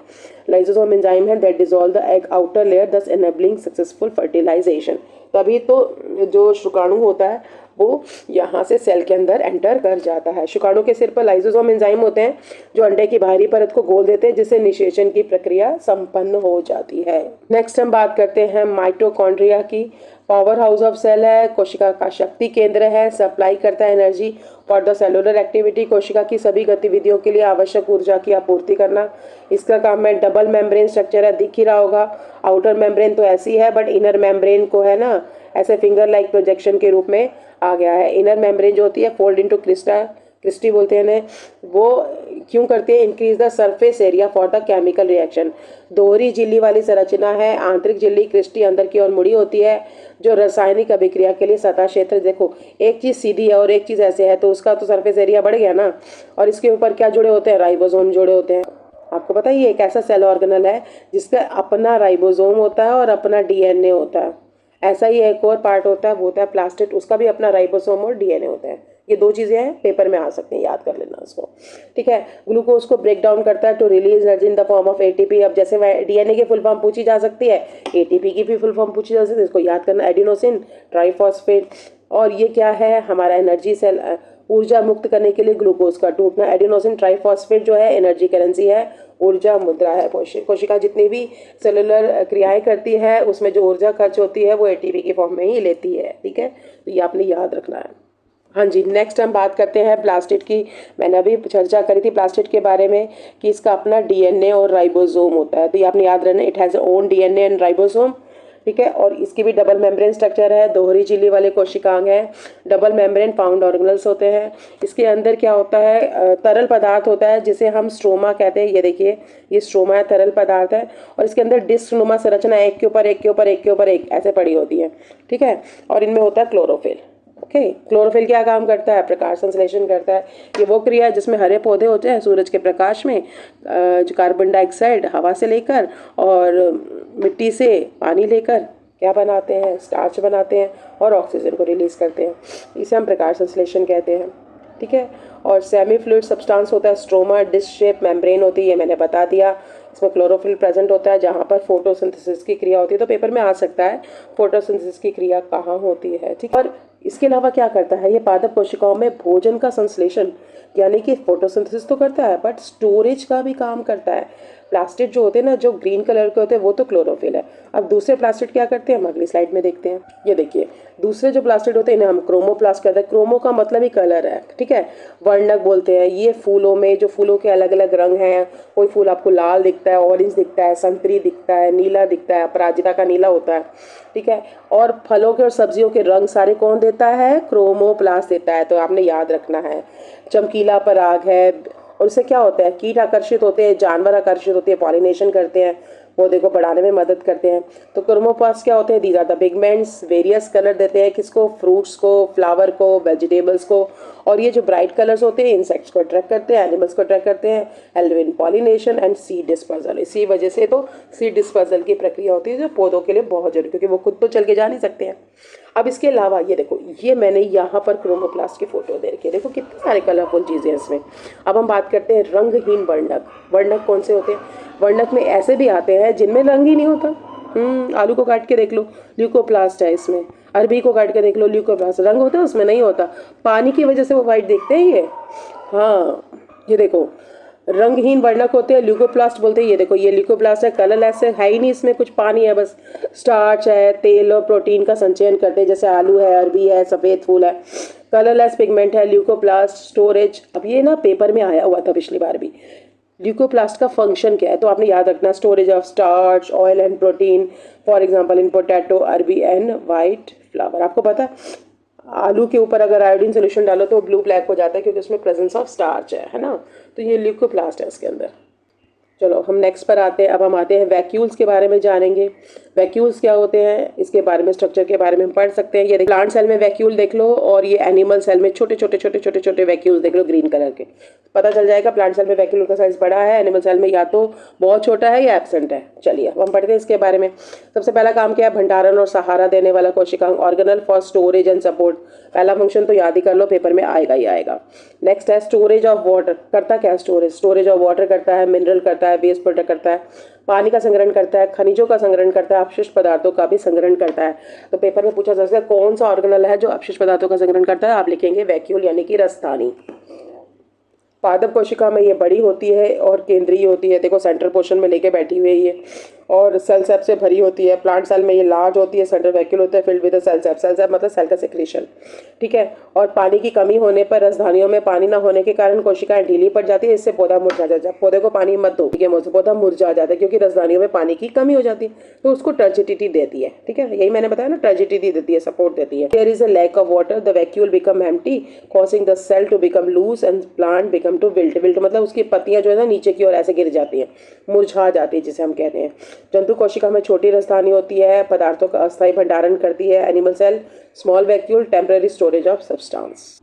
S1: लाइसोसोम एंजाइम है that dissolve the egg outer layer दस एनेबलिंग सक्सेसफुल फर्टिलाइजेशन। तभी तो जो शुक्राणु होता है वो यहाँ से सेल के अंदर एंटर कर जाता है। शुक्राणु के सिर पर लाइसोसोम एंजाइम होते हैं जो अंडे की बाहरी परत को गोल देते हैं, जिससे निषेचन की प्रक्रिया संपन्न हो जाती है। नेक्स्ट हम बात करते हैं माइटोकॉन्ड्रिया की। पावर हाउस ऑफ सेल है, कोशिका का शक्ति केंद्र है, सप्लाई करता है energy for the cellular activity, कोशिका की सभी गतिविधियों के लिए आवश्यक ऊर्जा की आपूर्ति करना। इसका काम है, डबल मेम्ब्रेन स्ट्रक्चर है, दिख ही रहा होगा। आउटर मेम्ब्रेन तो ऐसी है, बट इनर मेम्ब्रेन को है ना ऐसे फिंगर लाइक प्रोजेक्शन के रूप में आ गया है। इनर मेम्ब्रेन जो होती है फोल्ड इनटू क्रिस्टी बोलते हैं इन्हें, वो क्यों करते हैं, increase the surface area for the chemical reaction. दोहरी झिल्ली वाली संरचना है, आंतरिक झिल्ली क्रिस्टी अंदर की ओर मुड़ी होती है जो रासायनिक अभिक्रिया के लिए सतह क्षेत्र, देखो एक चीज सीधी है और एक चीज ऐसे है तो उसका तो सरफेस एरिया बढ़ गया ना। और इसके ऊपर क्या जुड़े होते हैं, राइबोसोम जुड़े होते हैं। आपको पता है ये एक ऐसा सेल ऑर्गेनल है जिसका अपना राइबोसोम होता है और अपना डीएनए होता है। ऐसा ही एक और पार्ट होता है, वो होता है प्लास्टिड, उसका भी अपना राइबोसोम और डीएनए होता है। ये दो चीज़ें हैं, पेपर में आ सकती हैं, याद कर लेना उसको, ठीक है। ग्लूकोज को ब्रेक डाउन करता है to release energy in the form of ATP. अब जैसे डीएनए की फुल फॉर्म पूछी जा सकती है, एटीपी की भी फुल फॉर्म पूछी जा सकती है, इसको याद करना, एडिनोसिन ट्राइफॉस्फेट। और ये क्या है, हमारा एनर्जी सेल, ऊर्जा मुक्त करने के लिए ग्लूकोज का टूटना। एडिनोसिन ट्राइफॉस्फेट जो है एनर्जी करेंसी है, ऊर्जा मुद्रा है। कोशिका जितनी भी सेलुलर क्रियाएं करती है उसमें जो ऊर्जा खर्च होती है वो एटीपी की फॉर्म में ही लेती है, ठीक है। तो ये आपने याद रखना है। हाँ जी, नेक्स्ट हम बात करते हैं प्लास्टिड की। मैंने अभी चर्चा करी थी प्लास्टिड के बारे में कि इसका अपना डीएनए और राइबोसोम होता है, तो ये आपने याद रखना, it has own DNA and ribosome, ठीक है। और इसकी भी डबल मेम्ब्रेन स्ट्रक्चर है, दोहरी झिल्ली वाले कोशिकांग हैं, डबल मेम्ब्रेन फाउंड ऑर्गेनल्स होते हैं। इसके अंदर क्या होता है, तरल पदार्थ होता है जिसे हम स्ट्रोमा कहते हैं। ये देखिए, ये स्ट्रोमा है, तरल पदार्थ है, और इसके अंदर डिस्क नुमा संरचना एक के ऊपर एक के ऊपर एक के ऊपर एक ऐसे पड़ी होती है, ठीक है। और इनमें होता है क्लोरोफिल, ओके। क्लोरोफिल क्या काम करता है, प्रकाश संश्लेषण करता है। ये वो क्रिया है जिसमें हरे पौधे होते हैं सूरज के प्रकाश में जो कार्बन डाइऑक्साइड हवा से लेकर और मिट्टी से पानी लेकर क्या बनाते हैं, स्टार्च बनाते हैं और ऑक्सीजन को रिलीज करते हैं, इसे हम प्रकाश संश्लेषण कहते हैं, ठीक है। और सेमी फ्लूइड सब्सटेंस होता है स्ट्रोमा, डिस्क शेप मेम्ब्रेन होती है, ये मैंने बता दिया। इसमें क्लोरोफिल प्रेजेंट होता है जहाँ पर फोटोसिंथेसिस की क्रिया होती है, तो पेपर में आ सकता है फोटोसिंथेसिस की क्रिया कहाँ होती है, ठीक। और इसके अलावा क्या करता है, ये पादप कोशिकाओं में भोजन का संश्लेषण यानी कि फोटोसिंथेसिस तो करता है बट स्टोरेज का भी काम करता है। प्लास्टिड जो होते हैं ना, जो ग्रीन कलर के होते हैं वो तो क्लोरोफिल है। अब दूसरे प्लास्टिड क्या करते हैं हम अगली स्लाइड में देखते हैं। ये देखिए, दूसरे जो प्लास्टिड होते हैं इन्हें हम क्रोमोप्लास्ट कहते हैं। क्रोमो का मतलब ही कलर है, ठीक है, वर्णक बोलते हैं। ये फूलों में जो फूलों के अलग अलग रंग हैं, कोई फूल आपको लाल दिखता है, ऑरेंज दिखता है, संतरी दिखता है, नीला दिखता है, अपराजिता का नीला होता है, ठीक है। और फलों के और सब्जियों के रंग सारे कौन देता है, क्रोमोप्लास्ट देता है, तो आपने याद रखना है। चमकीला पराग है, और उससे क्या होता है, कीट आकर्षित होते हैं, जानवर आकर्षित होते हैं, पॉलिनेशन करते हैं, पौधे को बढ़ाने में मदद करते हैं। तो क्रोमोप्लास्ट क्या होते हैं, these are the pigments, various colour देते हैं किसको, फ्रूट्स को, फ्लावर को, वेजिटेबल्स को। और ये जो ब्राइट कलर्स होते हैं इंसेक्ट्स को अट्रैक्ट करते हैं, एनिमल्स को अट्रैक्ट करते हैं, help in pollination and seed dispersal. इसी वजह से तो सीड डिस्पर्सल की प्रक्रिया होती है जो पौधों के लिए बहुत जरूरी, क्योंकि वो खुद तो चल के जा नहीं सकते हैं। अब इसके अलावा ये देखो, ये मैंने यहाँ पर क्रोमोप्लास्ट की फोटो दे रखी है, देखो कितने सारे कलरफुल चीज़ें हैं इसमें। अब हम बात करते हैं रंगहीन वर्णक। वर्णक कौन से होते हैं, वर्णक में ऐसे भी आते हैं जिनमें रंग ही नहीं होता। आलू को काट के देख लो, ल्यूकोप्लास्ट है इसमें। अरबी को काट के देख लो, ल्यूकोप्लास्ट। रंग होता है उसमें, नहीं होता, पानी की वजह से वो वाइट देखते हैं ये। हाँ, ये देखो, रंगहीन वर्णक होते हैं, ल्यूकोप्लास्ट बोलते हैं। ये देखो, ये ल्यूकोप्लास्ट है, कलरलेस है ही नहीं, इसमें कुछ पानी है बस, स्टार्च है, तेल और प्रोटीन का संचयन करते हैं, जैसे आलू है, अरबी है, सफ़ेद फूल है। कलरलेस पिगमेंट है, ल्यूकोप्लास्ट। स्टोरेज, अब ये ना पेपर में आया हुआ था पिछली बार भी, ल्यूकोप्लास्ट का फंक्शन क्या है, तो आपने याद रखना, storage of starch, oil and protein, for example in potato, अरबी एंड वाइट फ्लावर। आपको पता है आलू के ऊपर अगर आयोडीन सोल्यूशन डालो तो ब्लू ब्लैक हो जाता है क्योंकि उसमें प्रेजेंस ऑफ स्टार्च है ना। तो ये ल्यूकोप्लास्ट है इसके अंदर। चलो हम नेक्स्ट पर आते हैं। अब हम आते हैं वैक्यूल्स के बारे में जानेंगे। वैक्यूल्स क्या होते हैं, इसके बारे में, स्ट्रक्चर के बारे में हम पढ़ सकते हैं। ये प्लांट सेल में वैक्यूल देख लो, और ये एनिमल सेल में छोटे छोटे छोटे छोटे छोटे वैक्यूल्स देख लो ग्रीन कलर के, पता चल जाएगा प्लांट सेल में वैक्यूल का साइज बड़ा है, एनिमल सेल में या तो बहुत छोटा है या एब्सेंट है। चलिए अब हम पढ़ते हैं इसके बारे में। सबसे पहला काम क्या है, भंडारण और सहारा देने वाला कोशिकांग, organelle for storage and support. पहला फंक्शन तो याद ही कर लो, पेपर में आएगा ही आएगा। नेक्स्ट है स्टोरेज ऑफ वाटर। करता क्या है स्टोरेज, स्टोरेज ऑफ वाटर करता है, मिनरल करता है, वेस्ट प्रोडक्ट करता है, पानी का संग्रहण करता है, खनिजों का संग्रहण करता है, अपशिष्ट पदार्थों का भी संग्रहण करता है। तो पेपर में पूछा जा सकता है कौन सा ऑर्गेनल है जो अपशिष्ट पदार्थों का संग्रहण करता है, आप लिखेंगे वैक्यूल यानी कि रसधानी। पादप कोशिका में ये बड़ी होती है और केंद्रीय होती है, देखो सेंट्रल पोर्शन में लेके बैठी हुई है ये, और सेल सेप से भरी होती है। प्लांट सेल में ये लार्ज होती है, सेंट्रल वैक्यूल होता है, filled with cell sap. Cell sap मतलब सेल का सेक्रेशन, ठीक है। और पानी की कमी होने पर, रसधानियों में पानी ना होने के कारण कोशिकाएं ढीली पड़ जाती है, इससे पौधा मुरझा जाता है। पौधे को पानी मत दो, ठीक है, पौधा मुरझा जाता है क्योंकि रसधानियों में पानी की कमी हो जाती है, तो उसको टर्जिडिटी देती है, ठीक है, यही मैंने बताया ना, टर्जिडिटी देती है, सपोर्ट देती है। There is a lack of water, the vacuole become empty, causing the cell to become loose and plant become to wilt. Wilt मतलब उसकी पत्तियां जो है ना नीचे की ओर ऐसे गिर जाती हैं, मुरझा जाती है जिसे हम कहते हैं। जंतु कोशिका में छोटी रसधानी होती है, पदार्थों का अस्थायी भंडारण करती है। Animal cell small vacuole, temporary storage of substance.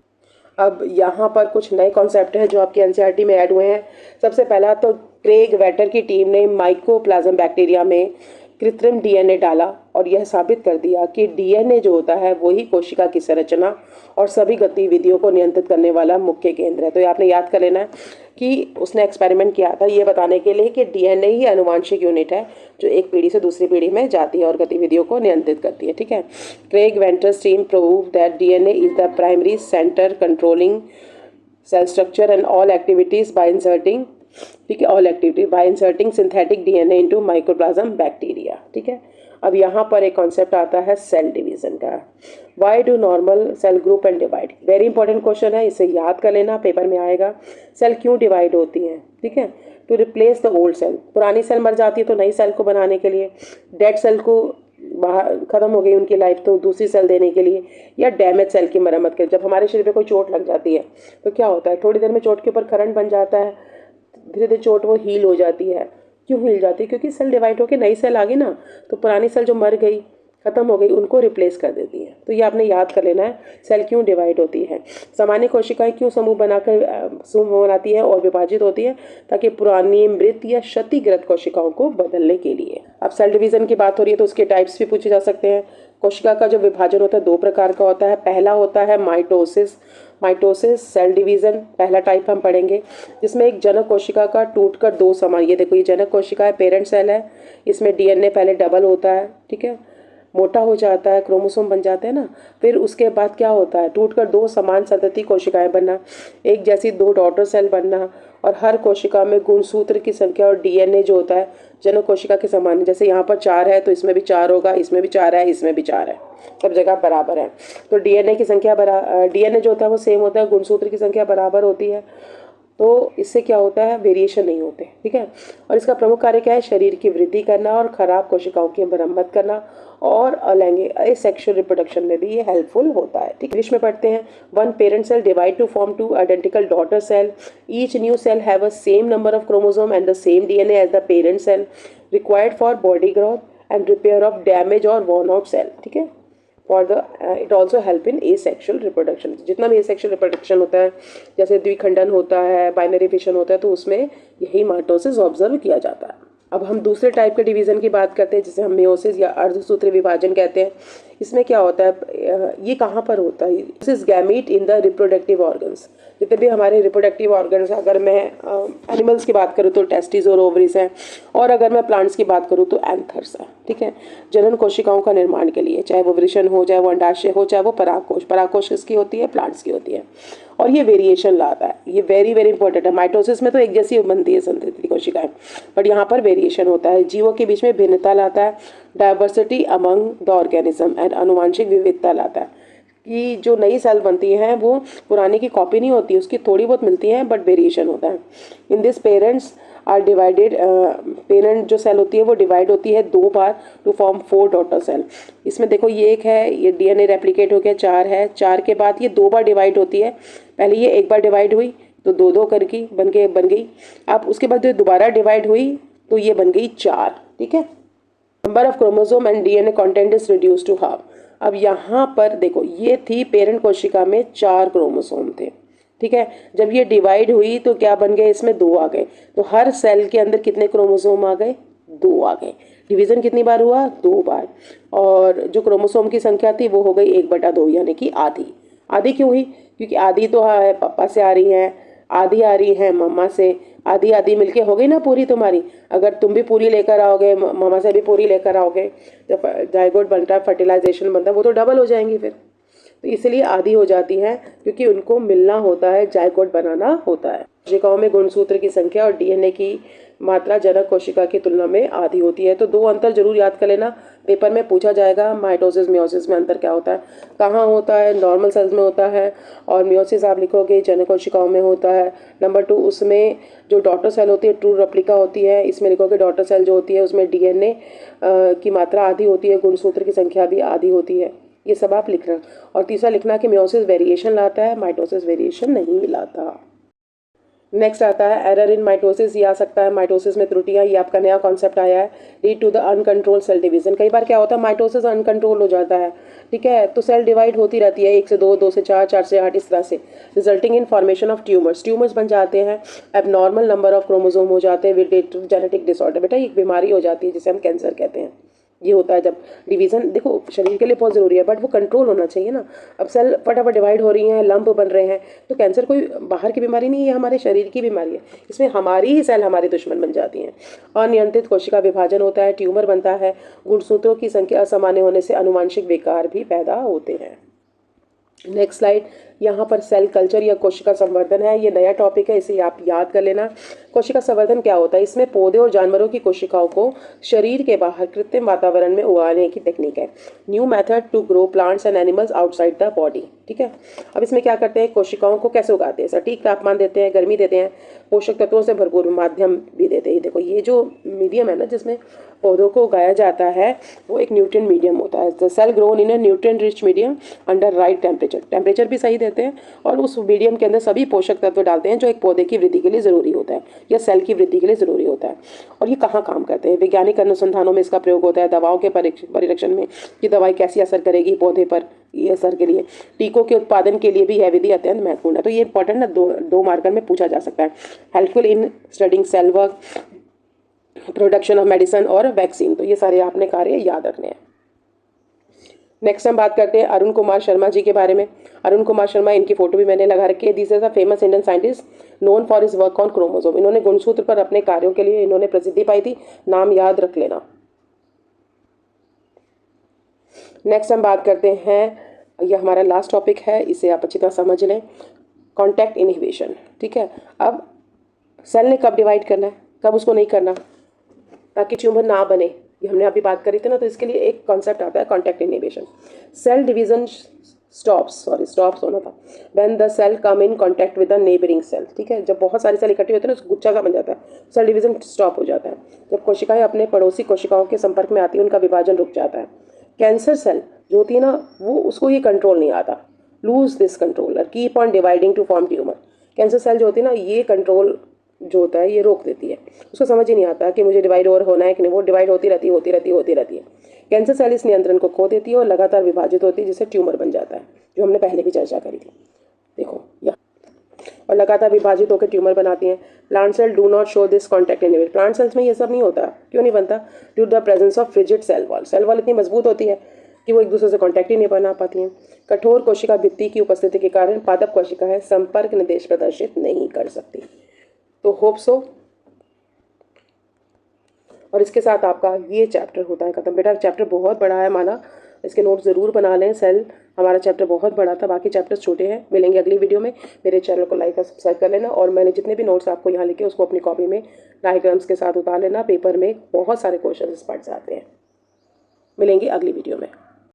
S1: अब यहाँ पर कुछ नए कॉन्सेप्ट हैं जो आपके एनसीईआरटी में ऐड हुए हैं। सबसे पहला तो क्रेग वेटर की टीम ने माइकोप्लाज्म बैक्टीरिया में कृत्रिम डीएनए डाला और यह साबित कर दिया कि डीएनए जो होता है वही कोशिका की संरचना और सभी गतिविधियों को नियंत्रित करने वाला मुख्य केंद्र है। तो ये आपने याद कर लेना है कि उसने एक्सपेरिमेंट किया था ये बताने के लिए कि डीएनए ही आनुवांशिक यूनिट है जो एक पीढ़ी से दूसरी पीढ़ी में जाती है और गतिविधियों को नियंत्रित करती है। ठीक है, Craig Venter's team prove that DNA is the primary centre controlling cell structure and all activities by inserting, ठीक है, all activity by inserting synthetic DNA into microplasm bacteria. ठीक है, अब यहाँ पर एक कॉन्सेप्ट आता है सेल डिवीजन का। Why do normal cell group and divide, very important question है, इसे याद कर लेना, पेपर में आएगा। सेल क्यों डिवाइड होती हैं? ठीक है, to replace the old cell, पुरानी सेल मर जाती है तो नई सेल को बनाने के लिए, डेड सेल को बाहर खत्म हो गई उनकी लाइफ तो दूसरी सेल देने के लिए, या डैमेज सेल की मरम्मत के लिए। जब हमारे शरीर पे कोई चोट लग जाती है तो क्या होता है, थोड़ी देर में चोट के ऊपर करंट बन जाता है, धीरे धीरे चोट वो हील हो जाती है। क्यों हील जाती है? क्योंकि सेल डिवाइड होकर नई सेल आ गई ना, तो पुरानी सेल जो मर गई खत्म हो गई उनको रिप्लेस कर देती है। तो ये आपने याद कर लेना है, सेल क्यों डिवाइड होती है। सामान्य कोशिकाएं क्यों समूह बनाती है और विभाजित होती है, ताकि पुरानी मृत या क्षतिग्रस्त कोशिकाओं को बदलने के लिए। अब सेल डिवीजन की बात हो रही है तो उसके टाइप्स भी पूछे जा सकते हैं। कोशिका का जो विभाजन होता है दो प्रकार का होता है। पहला होता है माइटोसिस। माइटोसिस सेल डिवीजन पहला टाइप हम पढ़ेंगे, जिसमें एक जनक कोशिका का टूटकर दो समान, ये देखो ये जनक कोशिका है, पेरेंट सेल है, इसमें डीएनए पहले डबल होता है, ठीक है, मोटा हो जाता है, क्रोमोसोम बन जाते हैं ना, फिर उसके बाद क्या होता है, टूटकर दो समान संतति कोशिकाएं बनना, एक जैसी दो डॉटर सेल बनना, और हर कोशिका में गुणसूत्र की संख्या और डीएनए जो होता है जनक कोशिका के समान, जैसे यहाँ पर 4 है तो इसमें भी 4 होगा, इसमें भी 4 है, इसमें भी 4 है, सब जगह बराबर है। तो डीएनए की संख्या डीएनए जो होता है वो सेम होता है, गुणसूत्र की संख्या बराबर होती है, तो इससे क्या होता है, वेरिएशन नहीं होते। ठीक है, और इसका प्रमुख कार्य क्या है, शरीर की वृद्धि करना और खराब कोशिकाओं की मरम्मत करना, और अलैंगिक असेक्सुअल रिप्रोडक्शन में भी ये हेल्पफुल होता है। ठीक, इंग्लिश में पढ़ते हैं। One parent cell divide to form two identical daughter cell, each new cell have a same number of chromosome and the same DNA as the parent cell, required for body growth and repair of damage और worn out cell. ठीक है, for the it also help in asexual reproduction. जितना भी asexual reproduction होता है, जैसे द्विखंडन होता है, बाइनरी फिशन होता है, तो उसमें यही माइटोसिस ऑब्जर्व किया जाता है। अब हम दूसरे टाइप के डिवीजन की बात करते हैं, जिसे हम मेयोसिस या अर्धसूत्री विभाजन कहते हैं। इसमें क्या होता है, ये कहाँ पर होता है, this is gamete in the reproductive organs. जितने भी हमारे रिप्रोडक्टिव ऑर्गन्स, अगर मैं एनिमल्स की बात करूँ तो टेस्टिस और ओवरीज हैं, और अगर मैं प्लांट्स की बात करूँ तो एंथर्स है। ठीक है, जनन कोशिकाओं का निर्माण के लिए, चाहे वो वृषण हो, चाहे वो अंडाशय हो, चाहे वो परागकोश। परागकोश किसकी होती है, प्लांट्स की होती है, और ये वेरिएशन लाता है। ये वेरी वेरी इंपॉर्टेंट है। माइटोसिस में तो एक जैसी बनती है संतति कोशिकाएं, बट यहाँ पर वेरिएशन होता है, जीवों के बीच में भिन्नता लाता है, diversity among the organism and आनुवांशिक विविधता लाता है, कि जो नई सेल बनती हैं वो पुरानी की कॉपी नहीं होती, उसकी थोड़ी बहुत मिलती हैं, बट वेरिएशन होता है। In this parents are divided, parent जो सेल होती है वो डिवाइड होती है 2 बार टू फॉर्म 4 डॉटर सेल। इसमें देखो ये एक है, ये डीएनए रेप्लिकेट हो गया, 4 है, 4 के बाद ये 2 बार डिवाइड होती है। पहले ये एक बार डिवाइड हुई तो 2-2 करके बन गई, अब उसके बाद जो दोबारा डिवाइड हुई तो ये बन गई 4। ठीक है, number of chromosome and DNA content is reduce to half. अब यहाँ पर देखो ये थी पेरेंट कोशिका में 4 क्रोमोसोम थे। ठीक है, जब ये डिवाइड हुई तो क्या बन गए, इसमें 2 आ गए, तो हर सेल के अंदर कितने क्रोमोसोम आ गए, 2 आ गए। डिवीजन कितनी बार हुआ, 2 बार, और जो क्रोमोसोम की संख्या थी वो हो गई 1/2, यानी कि आधी। आधी क्यों हुई, क्योंकि आधी तो पापा से आ रही है, आधी आ रही है मम्मा से, आधी आधी मिलके हो गई ना पूरी तुम्हारी। अगर तुम भी पूरी लेकर आओगे, मामा से भी पूरी लेकर आओगे, जब जाइगोट बनता है, फर्टिलाइजेशन बनता है, वो तो डबल हो जाएंगी फिर, तो इसलिए आधी हो जाती है, क्योंकि उनको मिलना होता है, जाइगोट बनाना होता है। कोशिकाओं में गुणसूत्र की संख्या और डीएनए की मात्रा जनक कोशिका की तुलना में आधी होती है। तो 2 अंतर जरूर याद कर लेना, पेपर में पूछा जाएगा, माइटोसिस मियोसिस में अंतर क्या होता है, कहाँ होता है, नॉर्मल सेल्स में होता है, और मियोसिस आप लिखोगे जनक कोशिकाओं में होता है। नंबर 2, उसमें जो डॉटर सेल होती है ट्रू रेप्लिका होती है, इसमें लिखोगे डॉटर सेल जो होती है उसमें डीएनए की मात्रा आधी होती है, गुणसूत्र की संख्या भी आधी होती है। ये सब आप लिखना। और तीसरा लिखना कि मियोसिस वेरिएशन लाता है, माइटोसिस वेरिएशन नहीं लाता। नेक्स्ट आता है एरर इन माइटोसिस। ये आ सकता है माइटोसिस में त्रुटियां, ये आपका नया कॉन्सेप्ट आया है, lead to the uncontrol cell division. कई बार क्या होता है, माइटोसिस अनकंट्रोल हो जाता है, ठीक है, तो सेल डिवाइड होती रहती है, 1 से 2, 2 से 4, 4 से 8, इस तरह से, resulting in formation of tumours. Tumours बन जाते हैं, एबनॉर्मल नंबर ऑफ क्रोमोसोम हो जाते हैं, विद जेनेटिक डिसऑर्डर। बेटा एक बीमारी हो जाती है जिसे हम कैंसर कहते हैं। ये होता है जब डिवीजन, देखो शरीर के लिए बहुत ज़रूरी है बट वो कंट्रोल होना चाहिए ना। अब सेल फटाफट डिवाइड हो रही हैं, लंप बन रहे हैं, तो कैंसर कोई बाहर की बीमारी नहीं है, हमारे शरीर की बीमारी है। इसमें हमारी ही सेल हमारी दुश्मन बन जाती हैं। अनियंत्रित कोशिका विभाजन होता है, ट्यूमर बनता है, गुणसूत्रों की संख्या असामान्य होने से आनुवांशिक विकार भी पैदा होते हैं। नेक्स्ट स्लाइड, यहाँ पर सेल कल्चर या कोशिका संवर्धन है। ये नया टॉपिक है, इसे आप याद कर लेना। कोशिका संवर्धन क्या होता है? इसमें पौधे और जानवरों की कोशिकाओं को शरीर के बाहर कृत्रिम वातावरण में उगाने की टेक्निक है। New method to grow plants and animals outside the body. ठीक है, अब इसमें क्या करते हैं, कोशिकाओं को कैसे उगाते हैं? सटीक तापमान देते हैं, गर्मी देते हैं, पोषक तत्वों से भरपूर माध्यम भी देते हैं। देखो ये जो मीडियम है ना जिसमें पौधों को उगाया जाता है वो एक न्यूट्रिएंट मीडियम होता है। The cell grown in a nutrient rich medium under right temperature. Temperature भी सही देते हैं और उस मीडियम के अंदर सभी पोषक तत्व डालते हैं जो एक पौधे की वृद्धि के लिए ज़रूरी होता है या सेल की वृद्धि के लिए ज़रूरी होता है। और ये कहाँ काम करते हैं? वैज्ञानिक अनुसंधानों में इसका प्रयोग होता है। दवाओं के परिरक्षण में कि दवाई कैसी असर करेगी पौधे पर, ये असर के लिए। टीकों के उत्पादन के लिए भी यह विधि अत्यंत महत्वपूर्ण है। तो ये इंपॉर्टेंट ना, दो मार्कर में पूछा जा सकता है। Helpful in studying cell work, production of medicine और वैक्सीन। तो ये सारे आपने कार्य याद रखने हैं। नेक्स्ट हम बात करते हैं अरुण कुमार शर्मा जी के बारे में। अरुण कुमार शर्मा, इनकी फोटो भी मैंने लगा रखी है। This is a famous Indian scientist known for his work on chromosome. इन्होंने गुणसूत्र पर अपने कार्यों के लिए इन्होंने प्रसिद्धि पाई थी। नाम याद रख लेना। नेक्स्ट हम बात करते हैं, यह हमारा लास्ट टॉपिक है, इसे आप अच्छी तरह समझ लें, कॉन्टैक्ट इनहिबिशन। ठीक है, अब सेल ने कब डिवाइड करना है, कब उसको नहीं करना, ताकि ट्यूमर ना बने, ये हमने अभी बात करी थी ना। तो इसके लिए एक कॉन्सेप्ट आता है contact inhibition. Cell division stops होना था when the cell come in contact with the neighbouring cell. ठीक है, जब बहुत सारी सेल इकट्ठी होती है ना, गुच्छा सा बन जाता है, सेल डिवीजन स्टॉप हो जाता है। जब कोशिकाएं अपने पड़ोसी कोशिकाओं के संपर्क में आती है, उनका विभाजन रुक जाता है। कैंसर सेल जो होती है ना, वो उसको ये कंट्रोल नहीं आता, lose this controller keep on dividing to form tumour. Cancer cell जो होती है ना, ये कंट्रोल जो होता है ये रोक देती है, उसको समझ ही नहीं आता कि मुझे डिवाइड और होना है कि नहीं, वो डिवाइड होती रहती है। कैंसर सेल इस नियंत्रण को खो देती है और लगातार विभाजित होती है, जिससे ट्यूमर बन जाता है, जो हमने पहले भी चर्चा करी थी। देखो यह, और लगातार विभाजित होकर ट्यूमर बनाती हैं। Plant cell do not show this contact inhibition. Plant cells में ये सब नहीं होता। क्यों नहीं बनता? Due to the presence of rigid cell wall. Cell wall इतनी मजबूत होती है कि वो एक दूसरे से कॉन्टैक्ट ही नहीं बना पाती हैं। कठोर कोशिका भित्ति की उपस्थिति के कारण पादप कोशिकाएं संपर्क निर्देश प्रदर्शित नहीं कर सकती। तो होप सो। और इसके साथ आपका ये चैप्टर होता है खत्म। बेटा चैप्टर बहुत बड़ा है माना, इसके नोट ज़रूर बना लें। सेल हमारा चैप्टर बहुत बड़ा था, बाकी चैप्टर्स छोटे हैं। मिलेंगे अगली वीडियो में। मेरे चैनल को लाइक और सब्सक्राइब कर लेना। और मैंने जितने भी नोट्स आपको यहाँ लिखे उसको अपनी कॉपी में डायग्राम्स के साथ उतार लेना। पेपर में बहुत सारे क्वेश्चन इस पार्ट से आते हैं। मिलेंगे अगली वीडियो में।